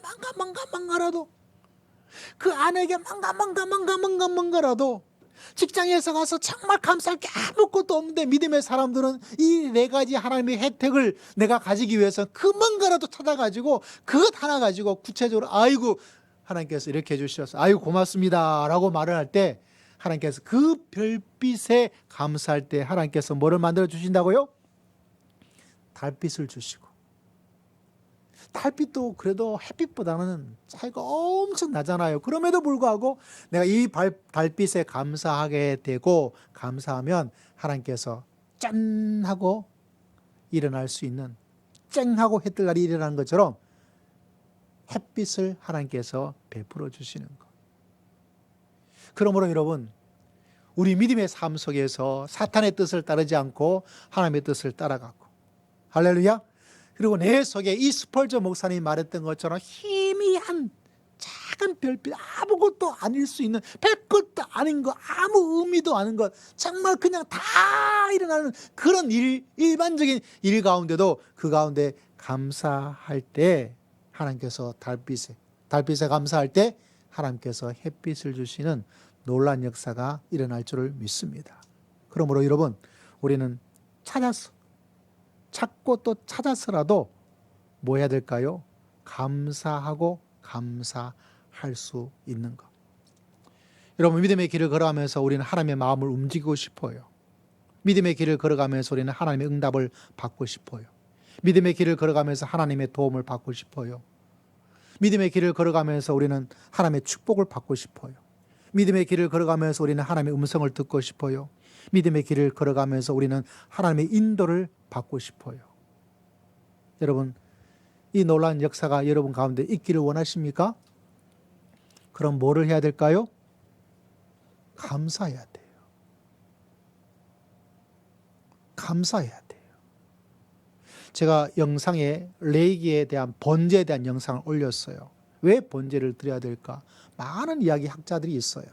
뭔가라도 그 아내에게 뭔가라도 직장에서 가서 정말 감사할 게 아무것도 없는데 믿음의 사람들은 이 네 가지 하나님의 혜택을 내가 가지기 위해서 그 뭔가라도 찾아가지고 그것 하나 가지고 구체적으로 아이고 하나님께서 이렇게 해주셔서 아이고 고맙습니다 라고 말을 할 때 하나님께서 그 별빛에 감사할 때 하나님께서 뭐를 만들어 주신다고요? 달빛을 주시고, 달빛도 그래도 햇빛보다는 차이가 엄청 나잖아요. 그럼에도 불구하고 내가 이 달빛에 감사하게 되고 감사하면 하나님께서 짠 하고 일어날 수 있는, 쨍 하고 해 뜰 날이 일어나는 것처럼 햇빛을 하나님께서 베풀어 주시는 것. 그러므로 여러분, 우리 믿음의 삶 속에서 사탄의 뜻을 따르지 않고 하나님의 뜻을 따라가고, 할렐루야. 그리고 내 속에 이 스펄저 목사님이 말했던 것처럼 희미한 작은 별빛, 아무것도 아닐 수 있는, 별것도 아닌 것, 아무 의미도 아닌 것, 정말 그냥 다 일어나는 그런 일반적인 일 가운데도 그 가운데 감사할 때 하나님께서 달빛에 감사할 때 하나님께서 햇빛을 주시는 놀라운 역사가 일어날 줄을 믿습니다. 그러므로 여러분, 우리는 찾고 또 찾아서라도 뭐 해야 될까요? 감사하고 감사할 수 있는 것. 여러분, 믿음의 길을 걸어가면서 우리는 하나님의 마음을 움직이고 싶어요. 믿음의 길을 걸어가면서 우리는 하나님의 응답을 받고 싶어요. 믿음의 길을 걸어가면서 하나님의 도움을 받고 싶어요. 믿음의 길을 걸어가면서 우리는 하나님의 축복을 받고 싶어요. 믿음의 길을 걸어가면서 우리는 하나님의 음성을 듣고 싶어요. 믿음의 길을 걸어가면서 우리는 하나님의 인도를 받고 싶어요. 여러분, 이 놀라운 역사가 여러분 가운데 있기를 원하십니까? 그럼 뭐를 해야 될까요? 감사해야 돼요. 감사해야 돼요. 제가 영상에 레이기에 대한 번제에 대한 영상을 올렸어요. 왜 번제를 드려야 될까? 많은 이야기 학자들이 있어요.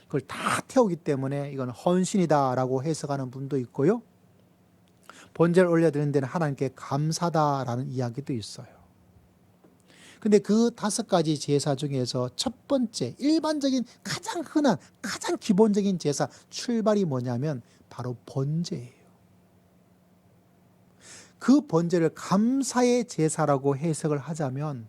그걸 다 태우기 때문에 이건 헌신이다라고 해석하는 분도 있고요. 번제를 올려드리는 데는 하나님께 감사다라는 이야기도 있어요. 근데 그 5가지 제사 중에서 첫 번째, 일반적인 가장 흔한, 가장 기본적인 제사, 출발이 뭐냐면 바로 번제예요. 그 번제를 감사의 제사라고 해석을 하자면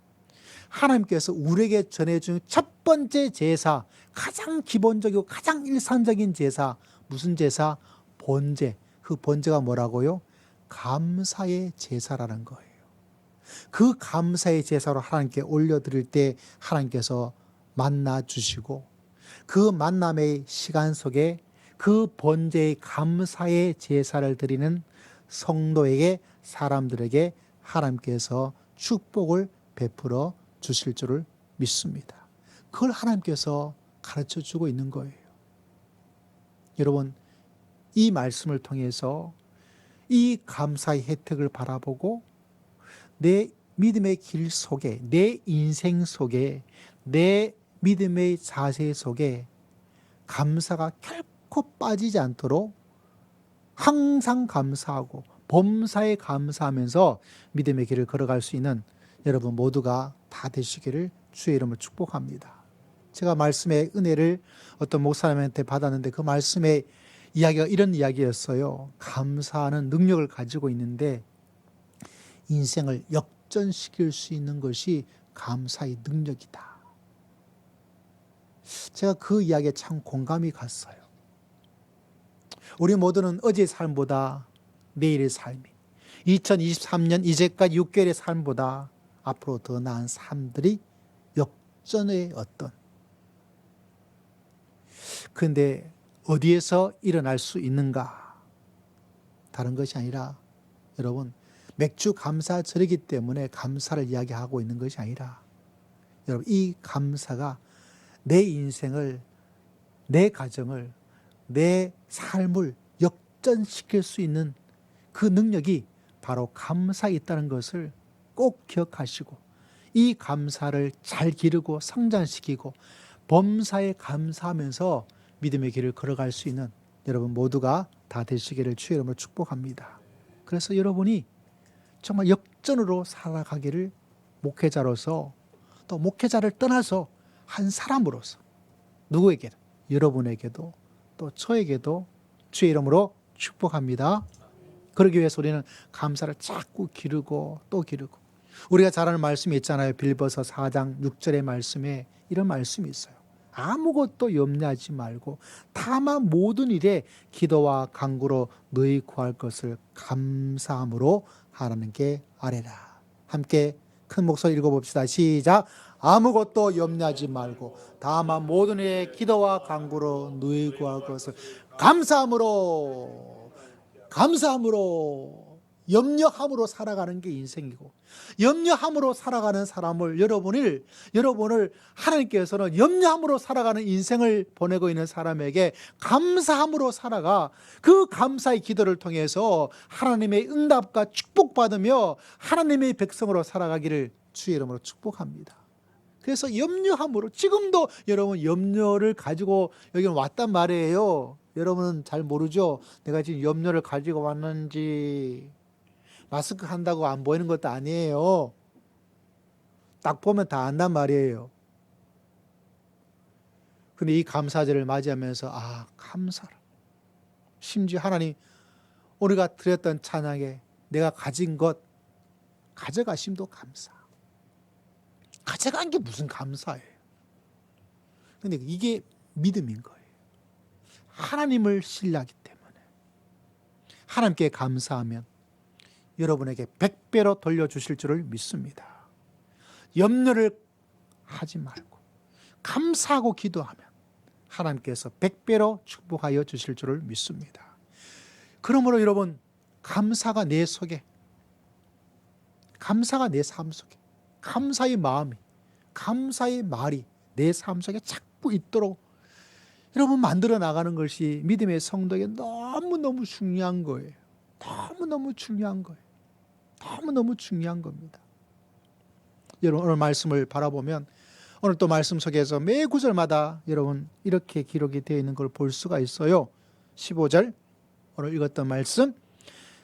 하나님께서 우리에게 전해준 첫 번째 제사, 가장 기본적이고 가장 일상적인 제사, 무슨 제사? 번제. 그 번제가 뭐라고요? 감사의 제사라는 거예요. 그 감사의 제사로 하나님께 올려드릴 때 하나님께서 만나 주시고, 그 만남의 시간 속에 그 번제의 감사의 제사를 드리는 성도에게, 사람들에게 하나님께서 축복을 베풀어 주실 줄을 믿습니다. 그걸 하나님께서 가르쳐 주고 있는 거예요. 여러분, 이 말씀을 통해서 이 감사의 혜택을 바라보고 내 믿음의 길 속에, 내 인생 속에, 내 믿음의 자세 속에 감사가 결코 빠지지 않도록 항상 감사하고 범사에 감사하면서 믿음의 길을 걸어갈 수 있는 여러분 모두가 다 되시기를 주의 이름으로 축복합니다. 제가 말씀의 은혜를 어떤 목사님한테 받았는데 그 말씀의 이야기가 이런 이야기였어요. 감사하는 능력을 가지고 있는데 인생을 역전시킬 수 있는 것이 감사의 능력이다. 제가 그 이야기에 참 공감이 갔어요. 우리 모두는 어제의 삶보다 내일의 삶이, 2023년 이제까지 6개월의 삶보다 앞으로 더 나은 삶들이 역전의 어떤, 그런데 어디에서 일어날 수 있는가? 다른 것이 아니라 여러분, 맥주 감사절이기 때문에 감사를 이야기하고 있는 것이 아니라 여러분, 이 감사가 내 인생을, 내 가정을, 내 삶을 역전시킬 수 있는 그 능력이 바로 감사에 있다는 것을 꼭 기억하시고, 이 감사를 잘 기르고 성장시키고 범사에 감사하면서 믿음의 길을 걸어갈 수 있는 여러분 모두가 다 되시기를 주의 이름으로 축복합니다. 그래서 여러분이 정말 역전으로 살아가기를, 목회자로서, 또 목회자를 떠나서 한 사람으로서 누구에게도, 여러분에게도 또 저에게도 주의 이름으로 축복합니다. 그러기 위해서 우리는 감사를 자꾸 기르고 또 기르고, 우리가 잘 아는 말씀이 있잖아요. 빌보서 4장 6절의 말씀에 이런 말씀이 있어요. 아무것도 염려하지 말고 다만 모든 일에 기도와 간구로 너희 구할 것을 감사함으로 하나님께 아뢰라. 함께 큰 목소리 읽어봅시다. 시작. 아무것도 염려하지 말고 다만 모든 일에 기도와 간구로 너희 구할 것을 감사함으로 염려함으로 살아가는 게 인생이고, 염려함으로 살아가는 사람을 여러분을 하나님께서는 염려함으로 살아가는 인생을 보내고 있는 사람에게 감사함으로 살아가 그 감사의 기도를 통해서 하나님의 응답과 축복받으며 하나님의 백성으로 살아가기를 주의 이름으로 축복합니다. 그래서 염려함으로, 지금도 여러분 염려를 가지고 여기 왔단 말이에요. 여러분은 잘 모르죠? 내가 지금 염려를 가지고 왔는지. 마스크 한다고 안 보이는 것도 아니에요. 딱 보면 다 안단 말이에요. 근데 이 감사절을 맞이하면서 감사라. 심지어 하나님, 우리가 드렸던 찬양에 내가 가진 것 가져가심도 감사. 가져간 게 무슨 감사예요. 근데 이게 믿음인 거예요. 하나님을 신뢰하기 때문에 하나님께 감사하면 여러분에게 100배로 돌려주실 줄을 믿습니다. 염려를 하지 말고 감사하고 기도하면 하나님께서 100배로 축복하여 주실 줄을 믿습니다. 그러므로 여러분, 감사가 내 속에, 감사가 내 삶 속에, 감사의 마음이, 감사의 말이 내 삶 속에 자꾸 있도록 여러분 만들어 나가는 것이 믿음의 성도에게 너무너무 중요한 거예요. 너무너무 중요한 거예요. 너무너무 중요한 겁니다. 여러분, 오늘 말씀을 바라보면 오늘 또 말씀 속에서 매 구절마다 여러분 이렇게 기록이 되어 있는 걸 볼 수가 있어요. 15절 오늘 읽었던 말씀.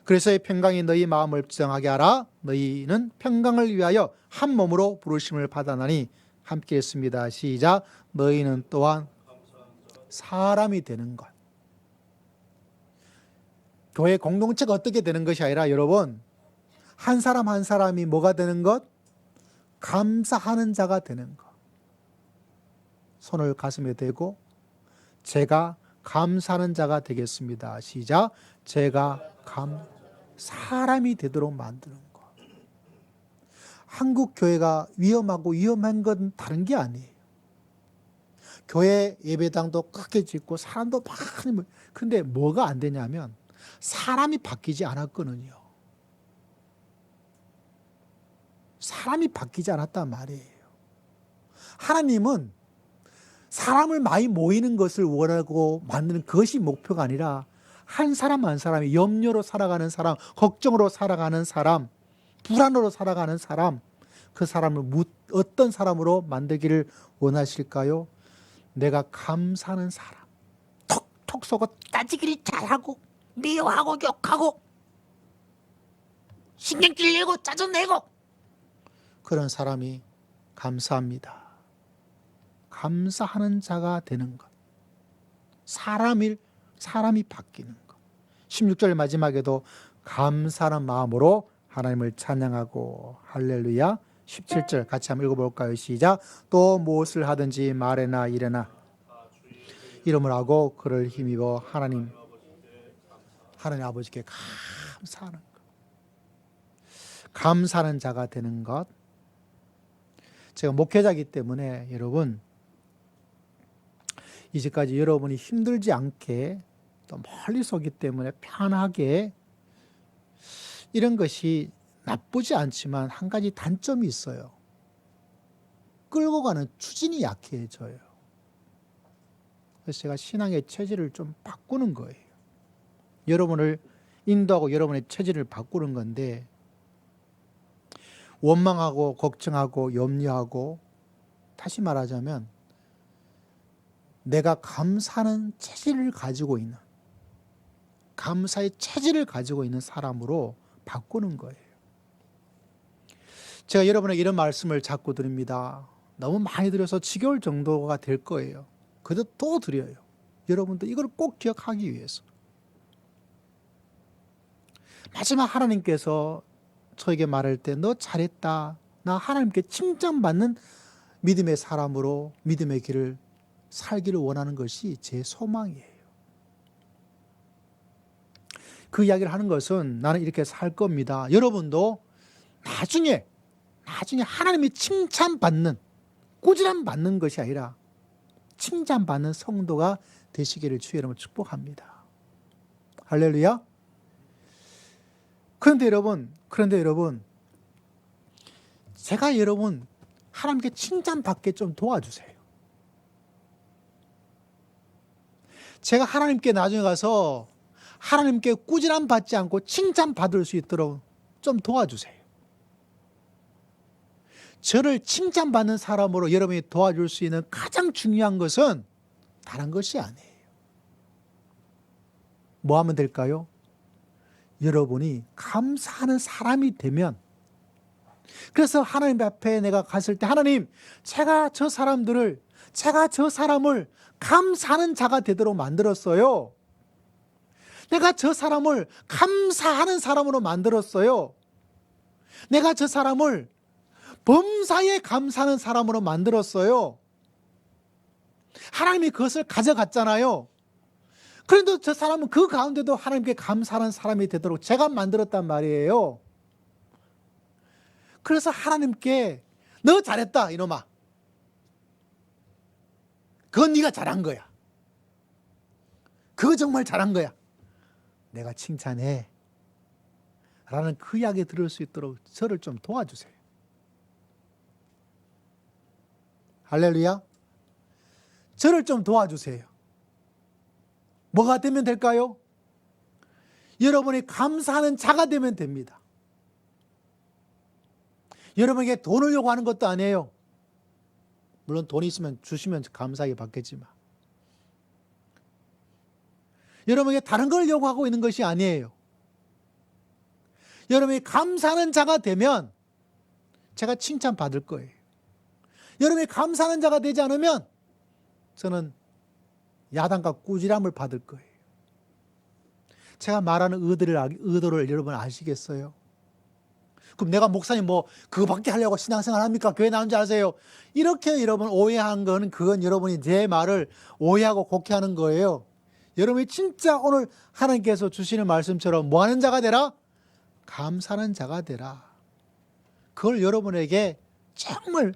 그래서 평강이 너희 마음을 지정하게 하라. 너희는 평강을 위하여 한 몸으로 부르심을 받아나니. 함께 했습니다. 시작. 너희는 또한 사람이 되는 것. 교회 공동체가 어떻게 되는 것이 아니라 여러분, 한 사람 한 사람이 뭐가 되는 것? 감사하는 자가 되는 것. 손을 가슴에 대고 제가 감사하는 자가 되겠습니다. 시작. 제가 사람이 되도록 만드는 것. 한국 교회가 위험하고 위험한 건 다른 게 아니에요. 교회 예배당도 크게 짓고 사람도 많이, 근데 뭐가 안 되냐면 사람이 바뀌지 않았거든요. 사람이 바뀌지 않았단 말이에요. 하나님은 사람을 많이 모이는 것을 원하고 만드는 그것이 목표가 아니라 한 사람 한 사람이 염려로 살아가는 사람, 걱정으로 살아가는 사람, 불안으로 살아가는 사람, 그 사람을 어떤 사람으로 만들기를 원하실까요? 내가 감사하는 사람, 톡톡 쏘고 따지기를 잘하고 미워하고 욕하고 신경질 내고 짜증내고 그런 사람이 감사합니다. 감사하는 자가 되는 것. 사람이 바뀌는 것. 16절 마지막에도 감사하는 마음으로 하나님을 찬양하고 할렐루야. 17절 같이 한번 읽어볼까요? 시작. 또 무엇을 하든지 말에나 이래나 이름을 하고 그를 힘입어 하나님 아버지께 감사하는 것. 감사하는 자가 되는 것. 제가 목회자이기 때문에 여러분, 이제까지 여러분이 힘들지 않게 또 멀리서 오기 때문에 편하게, 이런 것이 나쁘지 않지만 한 가지 단점이 있어요. 끌고 가는 추진이 약해져요. 그래서 제가 신앙의 체질을 좀 바꾸는 거예요. 여러분을 인도하고 여러분의 체질을 바꾸는 건데, 원망하고 걱정하고 염려하고, 다시 말하자면 내가 감사하는 체질을 가지고 있는, 감사의 체질을 가지고 있는 사람으로 바꾸는 거예요. 제가 여러분에게 이런 말씀을 자꾸 드립니다. 너무 많이 드려서 지겨울 정도가 될 거예요. 그래도 또 드려요. 여러분도 이걸 꼭 기억하기 위해서. 마지막 하나님께서 저에게 말할 때 너 잘했다. 나 하나님께 칭찬받는 믿음의 사람으로 믿음의 길을 살기를 원하는 것이 제 소망이에요. 그 이야기를 하는 것은 나는 이렇게 살 겁니다. 여러분도 나중에 하나님이 칭찬받는, 꾸지람 받는 것이 아니라 칭찬받는 성도가 되시기를 주의 이름으로 축복합니다. 할렐루야. 그런데 여러분, 제가 여러분 하나님께 칭찬받게 좀 도와주세요. 제가 하나님께 나중에 가서 하나님께 꾸지람 받지 않고 칭찬받을 수 있도록 좀 도와주세요. 저를 칭찬받는 사람으로 여러분이 도와줄 수 있는 가장 중요한 것은 다른 것이 아니에요. 뭐 하면 될까요? 여러분이 감사하는 사람이 되면, 그래서 하나님 앞에 내가 갔을 때 하나님, 제가 저 사람을 감사하는 자가 되도록 만들었어요. 내가 저 사람을 감사하는 사람으로 만들었어요. 내가 저 사람을 범사에 감사하는 사람으로 만들었어요. 하나님이 그것을 가져갔잖아요. 그런데 저 사람은 그 가운데도 하나님께 감사하는 사람이 되도록 제가 만들었단 말이에요. 그래서 하나님께 너 잘했다 이놈아. 그건 네가 잘한 거야. 그거 정말 잘한 거야. 내가 칭찬해. 라는 그 이야기 들을 수 있도록 저를 좀 도와주세요. 할렐루야. 저를 좀 도와주세요. 뭐가 되면 될까요? 여러분이 감사하는 자가 되면 됩니다. 여러분에게 돈을 요구하는 것도 아니에요. 물론 돈이 있으면 주시면 감사하게 받겠지만, 여러분에게 다른 걸 요구하고 있는 것이 아니에요. 여러분이 감사하는 자가 되면 제가 칭찬받을 거예요. 여러분이 감사하는 자가 되지 않으면 저는 야단과 꾸지람을 받을 거예요. 제가 말하는 의도를 여러분 아시겠어요? 그럼 내가 목사님 그거밖에 하려고 신앙생활 합니까? 교회 나온 줄 아세요? 이렇게 여러분 오해한 건 그건 여러분이 제 말을 오해하고 곡해하는 거예요. 여러분이 진짜 오늘 하나님께서 주시는 말씀처럼 뭐 하는 자가 되라? 감사하는 자가 되라. 그걸 여러분에게 정말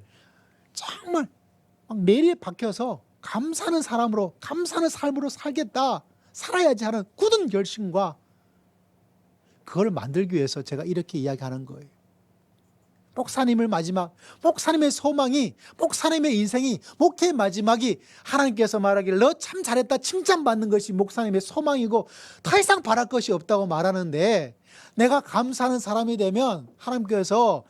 막 내리에 박혀서 감사하는 사람으로, 감사하는 삶으로 살아야지 하는 굳은 결심과 그걸 만들기 위해서 제가 이렇게 이야기하는 거예요. 목사님의 소망이, 목사님의 인생이, 목회의 마지막이 하나님께서 말하기를 너 참 잘했다 칭찬받는 것이 목사님의 소망이고 더 이상 바랄 것이 없다고 말하는데, 내가 감사하는 사람이 되면 하나님께서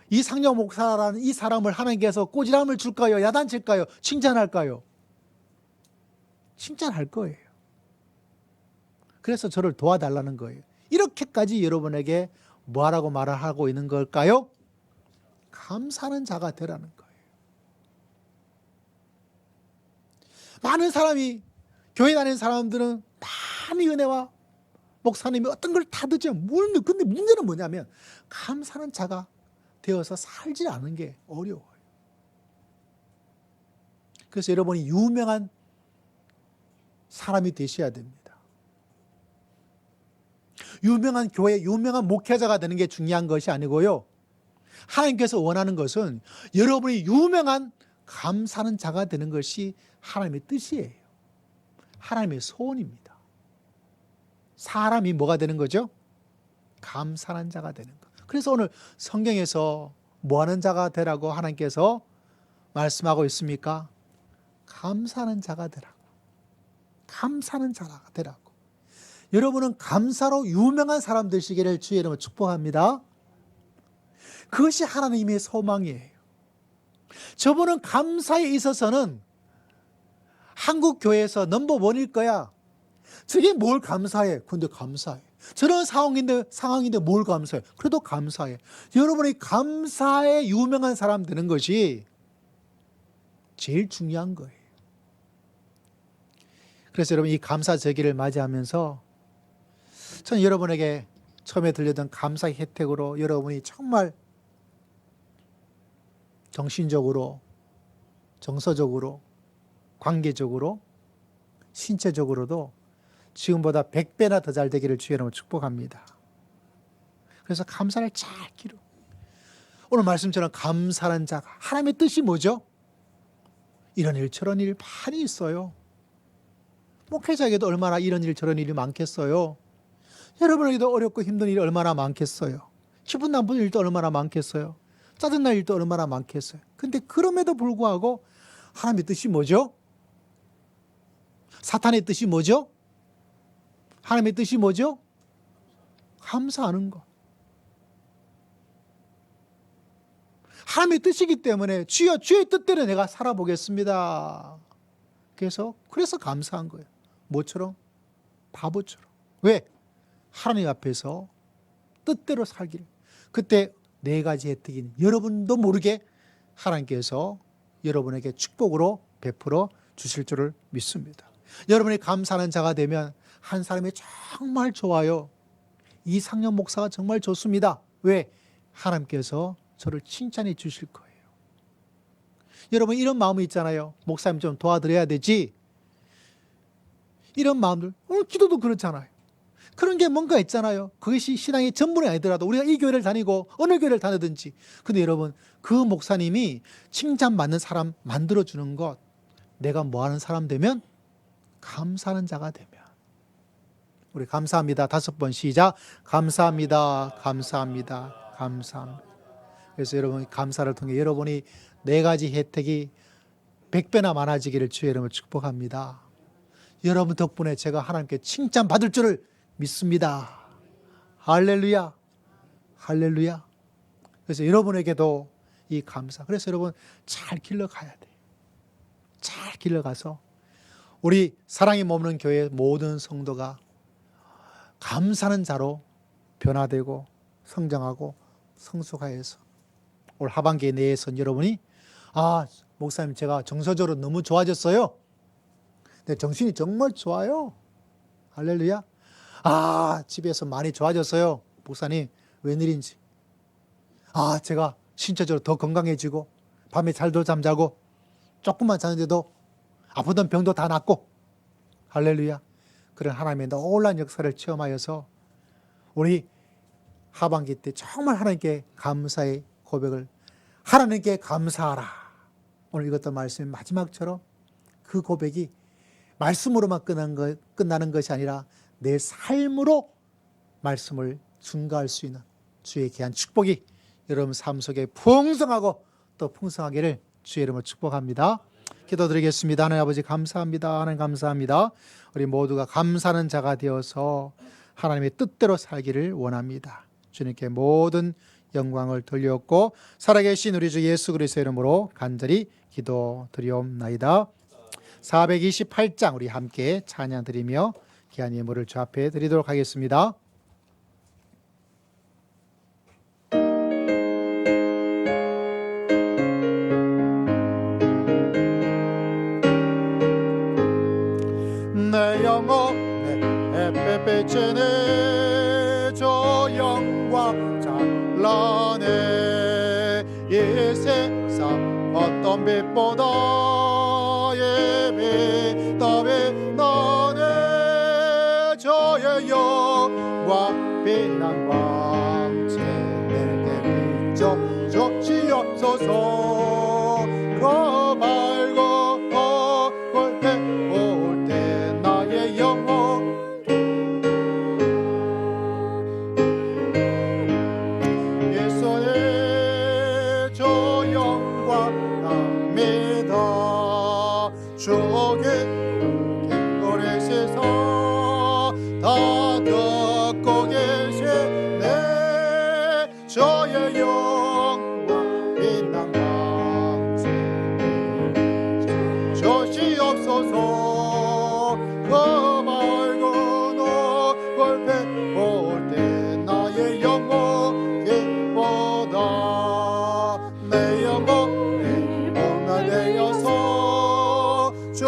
이상영 목사라는 이 사람을 하나님께서 꾸지람을 줄까요? 야단칠까요? 칭찬할까요? 칭찬할 거예요. 그래서 저를 도와달라는 거예요. 이렇게까지 여러분에게 뭐하라고 말을 하고 있는 걸까요? 감사하는 자가 되라는 거예요. 많은 사람이, 교회 다니는 사람들은 많이 은혜와 목사님이 어떤 걸 다 듣지만, 근데 문제는 뭐냐면 감사하는 자가 되어서 살지 않는 게 어려워요. 그래서 여러분이 유명한 사람이 되셔야 됩니다. 유명한 교회, 유명한 목회자가 되는 게 중요한 것이 아니고요. 하나님께서 원하는 것은 여러분이 유명한 감사하는 자가 되는 것이 하나님의 뜻이에요. 하나님의 소원입니다. 사람이 뭐가 되는 거죠? 감사하는 자가 되는 것. 그래서 오늘 성경에서 뭐 하는 자가 되라고 하나님께서 말씀하고 있습니까? 감사하는 자가 되라고. 감사하는 자가 되라고. 여러분은 감사로 유명한 사람 되시기를 주의 이름으로 축복합니다. 그것이 하나님의 소망이에요. 저분은 감사에 있어서는 한국 교회에서 넘버원일 거야. 저게 뭘 감사해? 근데 감사해. 저런 상황인데 뭘 감사해? 그래도 감사해. 여러분이 감사에 유명한 사람 되는 것이 제일 중요한 거예요. 그래서 여러분 이 감사절기를 맞이하면서 저는 여러분에게 처음에 들려던 감사의 혜택으로 여러분이 정말 정신적으로, 정서적으로, 관계적으로, 신체적으로도 지금보다 100배나 더 잘 되기를 주의 이름으로 축복합니다. 그래서 감사를 잘 기로. 오늘 말씀처럼 감사하는 자가, 하나님의 뜻이 뭐죠? 이런 일 저런 일 많이 있어요. 목회자에게도 얼마나 이런 일 저런 일이 많겠어요. 여러분에게도 어렵고 힘든 일이 얼마나 많겠어요. 기분 나쁜 일도 얼마나 많겠어요. 짜증날 일도 얼마나 많겠어요. 근데 그럼에도 불구하고 하나님의 뜻이 뭐죠? 사탄의 뜻이 뭐죠? 하나님의 뜻이 뭐죠? 감사하는 것. 하나님의 뜻이기 때문에 주여 주의 뜻대로 내가 살아보겠습니다. 그래서 감사한 거예요. 뭐처럼? 바보처럼. 왜? 하나님 앞에서 뜻대로 살기를. 그때 네 가지 혜택이 여러분도 모르게 하나님께서 여러분에게 축복으로 베풀어 주실 줄을 믿습니다. 여러분이 감사하는 자가 되면 한 사람이 정말 좋아요. 이상년 목사가 정말 좋습니다. 왜? 하나님께서 저를 칭찬해 주실 거예요. 여러분 이런 마음이 있잖아요. 목사님 좀 도와드려야 되지. 이런 마음들. 오늘 기도도 그렇잖아요. 그런 게 뭔가 있잖아요. 그것이 신앙의 전문이 아니더라도 우리가 이 교회를 다니고 어느 교회를 다니든지. 근데 여러분 그 목사님이 칭찬받는 사람 만들어주는 것, 내가 뭐하는 사람 되면? 감사하는 자가 되면. 우리 감사합니다. 5번 시작. 감사합니다. 감사합니다. 감사합니다. 그래서 여러분 감사를 통해 여러분이 네 가지 혜택이 100배나 많아지기를 주의 이름으로 축복합니다. 여러분 덕분에 제가 하나님께 칭찬받을 줄을 믿습니다. 할렐루야. 할렐루야. 그래서 여러분에게도 이 감사. 그래서 여러분 잘 길러가야 돼요. 잘 길러가서 우리 사랑이 머무는 교회 모든 성도가 감사하는 자로 변화되고 성장하고 성숙하여서 올 하반기에 내에선 여러분이 목사님 제가 정서적으로 너무 좋아졌어요. 내 정신이 정말 좋아요. 할렐루야. 집에서 많이 좋아졌어요. 목사님 웬일인지. 제가 신체적으로 더 건강해지고 밤에 잘도 잠자고 조금만 자는데도 아프던 병도 다 낫고. 할렐루야. 그런 하나님의 놀라운 역사를 체험하여서 우리 하반기 때 정말 하나님께 감사의 고백을, 하나님께 감사하라. 오늘 읽었던 말씀의 마지막처럼 그 고백이 말씀으로만 끝나는 것이 아니라 내 삶으로 말씀을 증거할 수 있는 주의 귀한 축복이 여러분 삶 속에 풍성하고 또 풍성하기를 주의 이름으로 축복합니다. 기도드리겠습니다. 하나님 아버지 감사합니다. 하나님 감사합니다. 우리 모두가 감사하는 자가 되어서 하나님의 뜻대로 살기를 원합니다. 주님께 모든 영광을 돌렸고 살아계신 우리 주 예수 그리스도의 이름으로 간절히 기도드리옵나이다. 428장 우리 함께 찬양 드리며 귀한 예물을 주 앞에 드리도록 하겠습니다. 내 영혼 내 햇빛이네 저 영광 찬란해 이 세상 어떤 빛보다 예비 더비 너네 저의 영광 빛난 광채 내게 비춰 주시옵소서 그 밝은 얼굴 배울 때 나의 영혼 예수의 저 영광 압니다 주의 길거리 세상 다 듣고 계시네 저의 영광 빛난 광채 주시옵소서 그 밝은 얼굴 배울 때 나의 영혼 기쁘다 내 영혼이 온화되어서 주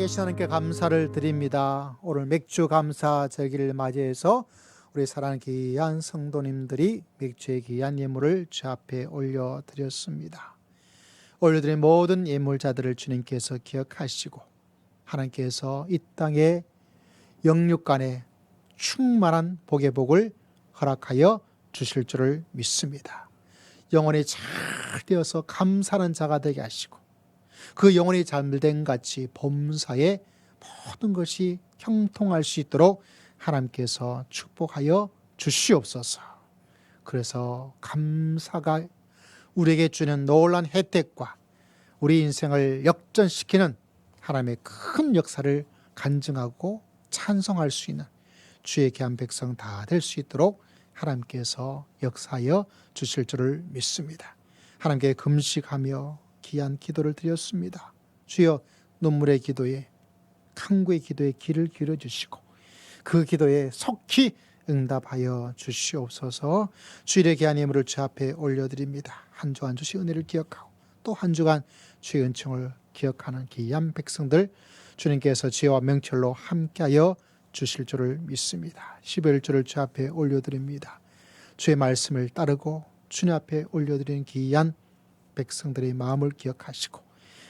살아계신 하나님께 감사를 드립니다. 오늘 맥주 감사 절기를 맞이해서 우리 사랑하는 귀한 성도님들이 맥주의 귀한 예물을 주 앞에 올려드렸습니다. 올려드린 모든 예물자들을 주님께서 기억하시고 하나님께서 이 땅에 영육간에 충만한 복의 복을 허락하여 주실 줄을 믿습니다. 영혼이 잘 되어서 감사하는 자가 되게 하시고 그 영혼이 잘된 같이 범사에 모든 것이 형통할 수 있도록 하나님께서 축복하여 주시옵소서. 그래서 감사가 우리에게 주는 놀라운 혜택과 우리 인생을 역전시키는 하나님의 큰 역사를 간증하고 찬송할 수 있는 주의 귀한 백성 다 될 수 있도록 하나님께서 역사하여 주실 줄을 믿습니다. 하나님께 금식하며 귀한 기도를 드렸습니다. 주여 눈물의 기도에 간구의 기도에 귀를 기울여 주시고 그 기도에 속히 응답하여 주시옵소서. 주일의 귀한 예물을 주 앞에 올려드립니다. 한 주간 주신 은혜를 기억하고 또 한 주간 주의 은총을 기억하는 귀한 백성들 주님께서 지혜와 명철로 함께하여 주실 줄을 믿습니다. 11주를 주 앞에 올려드립니다. 주의 말씀을 따르고 주님 앞에 올려드리는 귀한 백성들의 마음을 기억하시고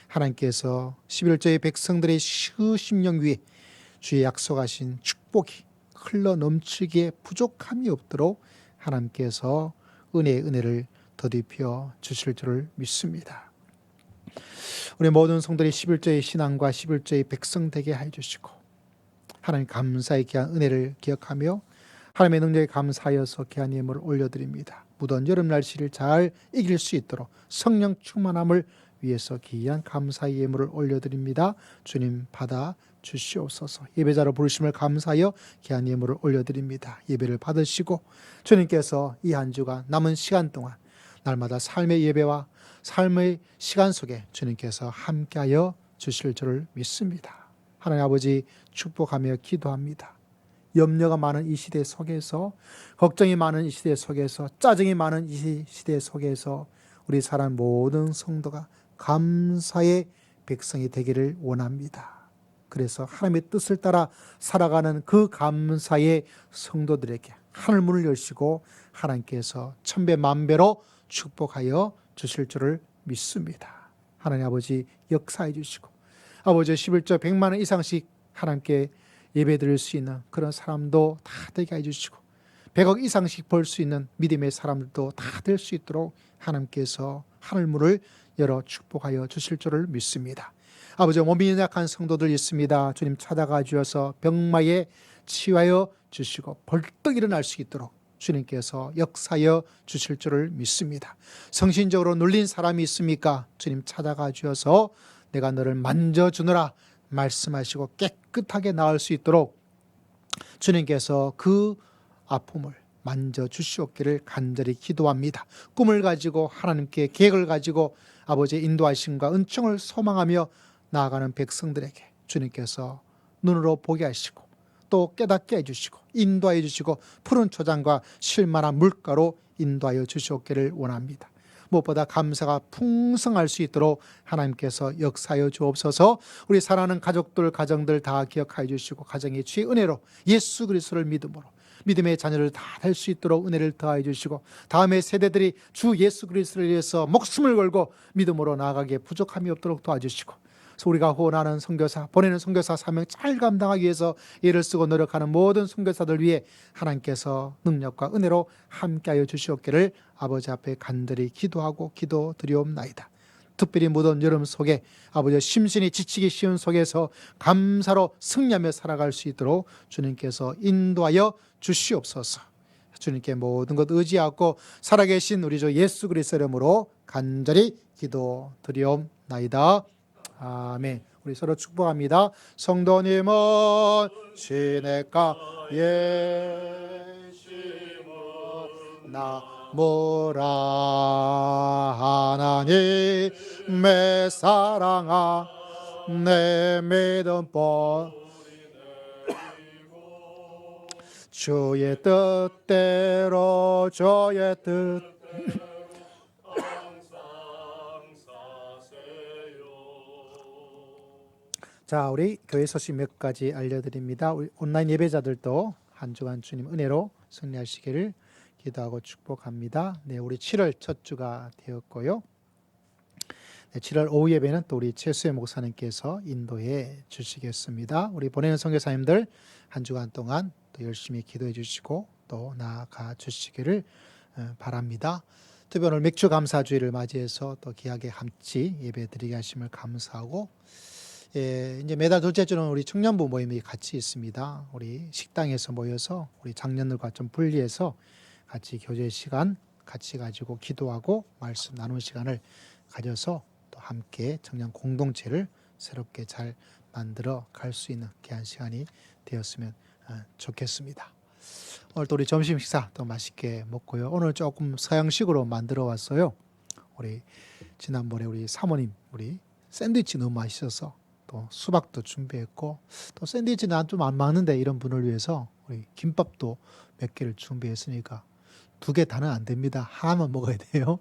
하나님께서 11조의 백성들의 심령 위에 주의 약속하신 축복이 흘러 넘치기에 부족함이 없도록 하나님께서 은혜를 더딥혀 주실 줄을 믿습니다. 우리 모든 성도들이 11조의 신앙과 11조의 백성 되게 해주시고 하나님 감사의 귀한 은혜를 기억하며 하나님의 능력에 감사하여서 귀한 예물을 올려드립니다. 무더운 여름 날씨를 잘 이길 수 있도록 성령 충만함을 위해서 귀한 감사의 예물을 올려드립니다. 주님 받아 주시옵소서. 예배자로 부르심을 감사하여 귀한 예물을 올려드립니다. 예배를 받으시고 주님께서 이 한 주간 남은 시간 동안 날마다 삶의 예배와 삶의 시간 속에 주님께서 함께하여 주실 줄을 믿습니다. 하나님 아버지 축복하며 기도합니다. 염려가 많은 이 시대 속에서 걱정이 많은 이 시대 속에서 짜증이 많은 이 시대 속에서 우리 사람 모든 성도가 감사의 백성이 되기를 원합니다. 그래서 하나님의 뜻을 따라 살아가는 그 감사의 성도들에게 하늘문을 여시고 하나님께서 천배 만배로 축복하여 주실 줄을 믿습니다. 하나님 아버지 역사해 주시고 아버지 11조 100만 원 이상씩 하나님께 예배 드릴 수 있는 그런 사람도 다 되게 해주시고 100억 이상씩 벌 수 있는 믿음의 사람들도 다 될 수 있도록 하나님께서 하늘문을 열어 축복하여 주실 줄을 믿습니다. 아버지 몸이 연약한 성도들 있습니다. 주님 찾아가 주셔서 병마에 치유하여 주시고 벌떡 일어날 수 있도록 주님께서 역사하여 주실 줄을 믿습니다. 성신적으로 눌린 사람이 있습니까? 주님 찾아가 주셔서 내가 너를 만져주노라 말씀하시고 깨끗하게 나을 수 있도록 주님께서 그 아픔을 만져주시옵기를 간절히 기도합니다. 꿈을 가지고 하나님께 계획을 가지고 아버지의 인도하심과 은총을 소망하며 나아가는 백성들에게 주님께서 눈으로 보게 하시고 또 깨닫게 해주시고 인도하여 주시고 푸른 초장과 실만한 물가로 인도하여 주시옵기를 원합니다. 무엇보다 감사가 풍성할 수 있도록 하나님께서 역사하여 주옵소서. 우리 사랑하는 가족들 가정들 다 기억하여 주시고 가정의 주의 은혜로 예수 그리스도를 믿음으로 믿음의 자녀를 다 될 수 있도록 은혜를 더하여 주시고 다음의 세대들이 주 예수 그리스도를 위해서 목숨을 걸고 믿음으로 나아가기에 부족함이 없도록 도와주시고 그래서 우리가 후원하는 선교사 보내는 선교사 사명 잘 감당하기 위해서 애를 쓰고 노력하는 모든 선교사들 위해 하나님께서 능력과 은혜로 함께하여 주시옵기를 아버지 앞에 간절히 기도하고 기도드리옵나이다. 특별히 무더운 여름 속에 아버지 심신이 지치기 쉬운 속에서 감사로 승리하며 살아갈 수 있도록 주님께서 인도하여 주시옵소서. 주님께 모든 것 의지하고 살아계신 우리 주 예수 그리스도 이름으로 간절히 기도드리옵나이다. 아멘. 우리 서로 축복합니다. 성도님은 시냇가에 나무라 하나님의 사랑아 내 믿음 보 주의 뜻대로 주의 뜻 자, 우리 교회 소식 몇 가지 알려드립니다. 우리 온라인 예배자들도 한 주간 주님 은혜로 승리하시기를 기도하고 축복합니다. 네, 우리 7월 첫 주가 되었고요. 네, 7월 오후 예배는 또 우리 최수혜 목사님께서 인도해 주시겠습니다. 우리 보내는 선교사님들 한 주간 동안 또 열심히 기도해 주시고 또 나아가 주시기를 바랍니다. 특히 오늘 맥주 감사주의를 맞이해서 또 귀하게 함께 예배드리게 하심을 감사하고, 이제 매달 둘째 주는 우리 청년부 모임이 같이 있습니다. 우리 식당에서 모여서 우리 장년들과 좀 분리해서 같이 교제 시간 같이 가지고 기도하고 말씀 나누는 시간을 가져서 또 함께 청년 공동체를 새롭게 잘 만들어 갈 수 있는 귀한 시간이 되었으면 좋겠습니다. 오늘 또 우리 점심 식사 또 맛있게 먹고요. 오늘 조금 서양식으로 만들어 왔어요. 우리 지난번에 우리 사모님 우리 샌드위치 너무 맛있어서 또 수박도 준비했고, 또 샌드위치 난 좀 안 맞는데 이런 분을 위해서 우리 김밥도 몇 개를 준비했으니까 2개 다는 안 됩니다. 하나만 먹어야 돼요.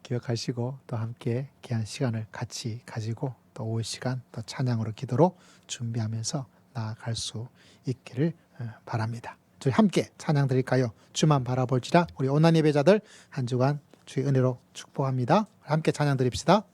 기억하시고 또 함께 귀한 시간을 같이 가지고 또 오후 시간 또 찬양으로 기도로 준비하면서 나아갈 수 있기를 바랍니다. 저희 함께 찬양 드릴까요? 주만 바라볼지라. 우리 온라인 예배자들 한 주간 주의 은혜로 축복합니다. 함께 찬양 드립시다.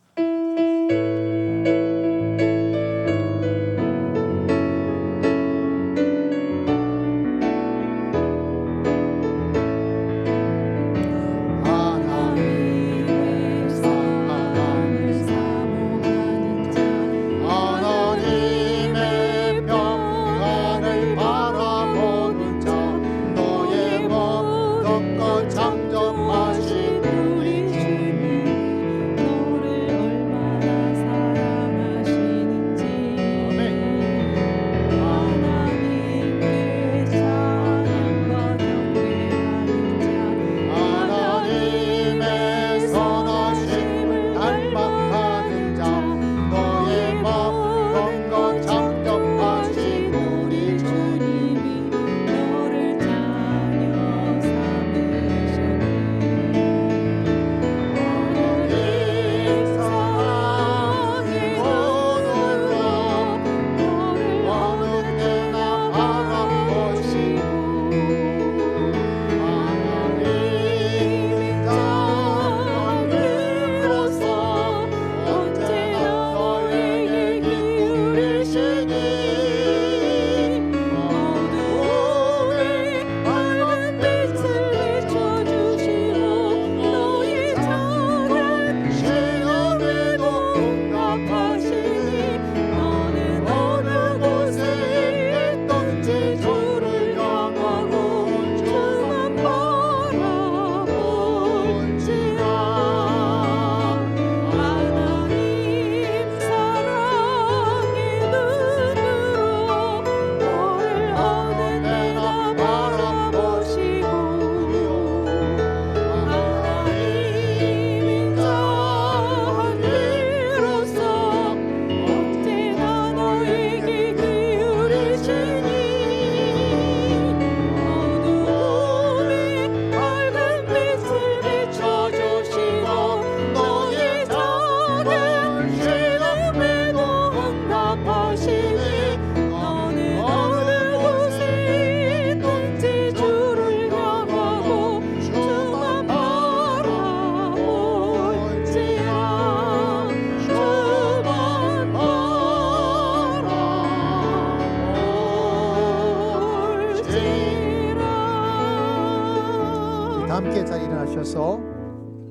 함께 자리 일어나셔서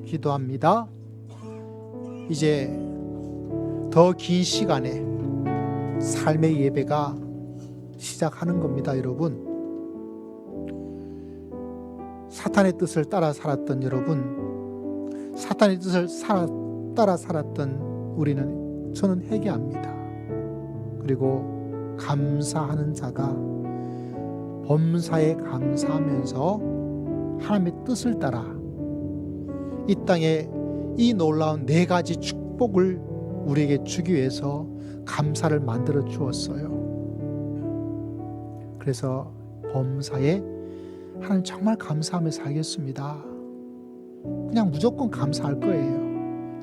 기도합니다. 이제 더 긴 시간에 삶의 예배가 시작하는 겁니다, 여러분. 사탄의 뜻을 따라 살았던 여러분, 사탄의 뜻을 따라 살았던 우리는, 저는 회개합니다. 그리고 감사하는 자가 범사에 감사하면서 하나님의 뜻을 따라 이 땅에 이 놀라운 4가지 축복을 우리에게 주기 위해서 감사를 만들어 주었어요. 그래서 범사에 하나님 정말 감사하며 살겠습니다. 그냥 무조건 감사할 거예요.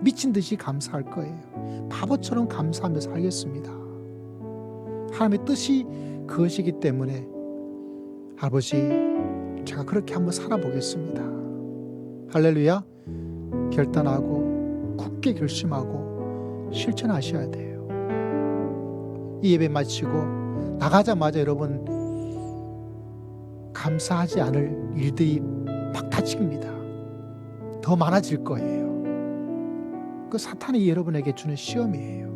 미친 듯이 감사할 거예요. 바보처럼 감사하며 살겠습니다. 하나님의 뜻이 그것이기 때문에 아버지 제가 그렇게 한번 살아보겠습니다. 할렐루야. 결단하고 굳게 결심하고 실천하셔야 돼요. 이 예배 마치고 나가자마자 여러분 감사하지 않을 일들이 막 닥칩니다. 더 많아질 거예요. 그 사탄이 여러분에게 주는 시험이에요.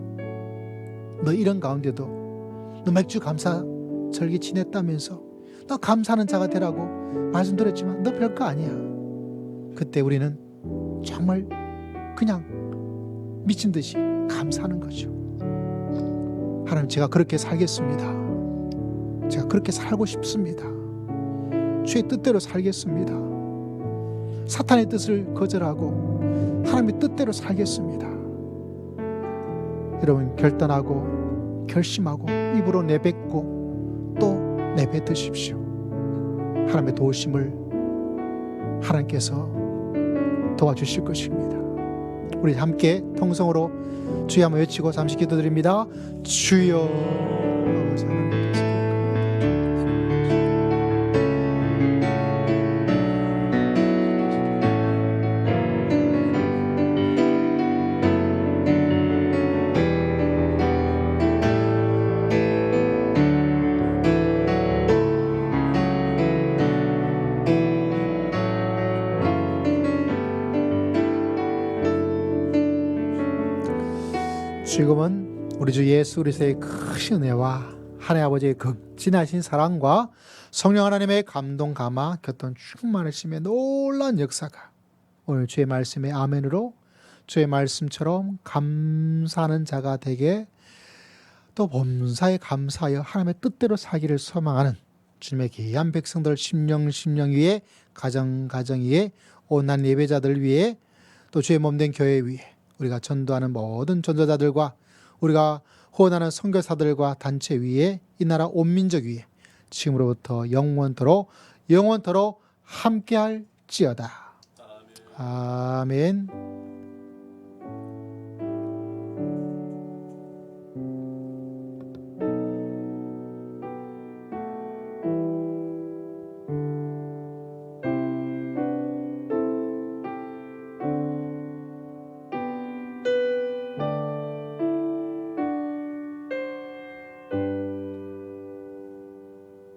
너 이런 가운데도 너 맥주 감사 절기 지냈다면서 너 감사하는 자가 되라고 말씀드렸지만 너 별거 아니야. 그때 우리는 정말 그냥 미친 듯이 감사하는 거죠. 하나님 제가 그렇게 살겠습니다. 제가 그렇게 살고 싶습니다. 주의 뜻대로 살겠습니다. 사탄의 뜻을 거절하고 하나님의 뜻대로 살겠습니다. 여러분 결단하고 결심하고 입으로 내뱉고 또 내뱉으십시오. 하나님의 도우심을 하나님께서 도와주실 것입니다. 우리 함께 통성으로 주여 한번 외치고 잠시 기도드립니다. 주여 지금은 우리 주 예수 그리스도의 크신 은혜와 하나님 아버지의 극진하신 사랑과 성령 하나님의 감동 감화 곁돈 충만하심의 놀라운 역사가 오늘 주의 말씀의 아멘으로 주의 말씀처럼 감사하는 자가 되게 또 범사에 감사하여 하나님의 뜻대로 살기를 소망하는 주님의 귀한 백성들 심령 위에 가정 위에 온난 예배자들 위에 또 주의 몸된 교회 위에 우리가 전도하는 모든 전도자들과 우리가 후원하는 선교사들과 단체 위에 이 나라 온 민족 위에 지금으로부터 영원토록 함께할지어다. 아멘.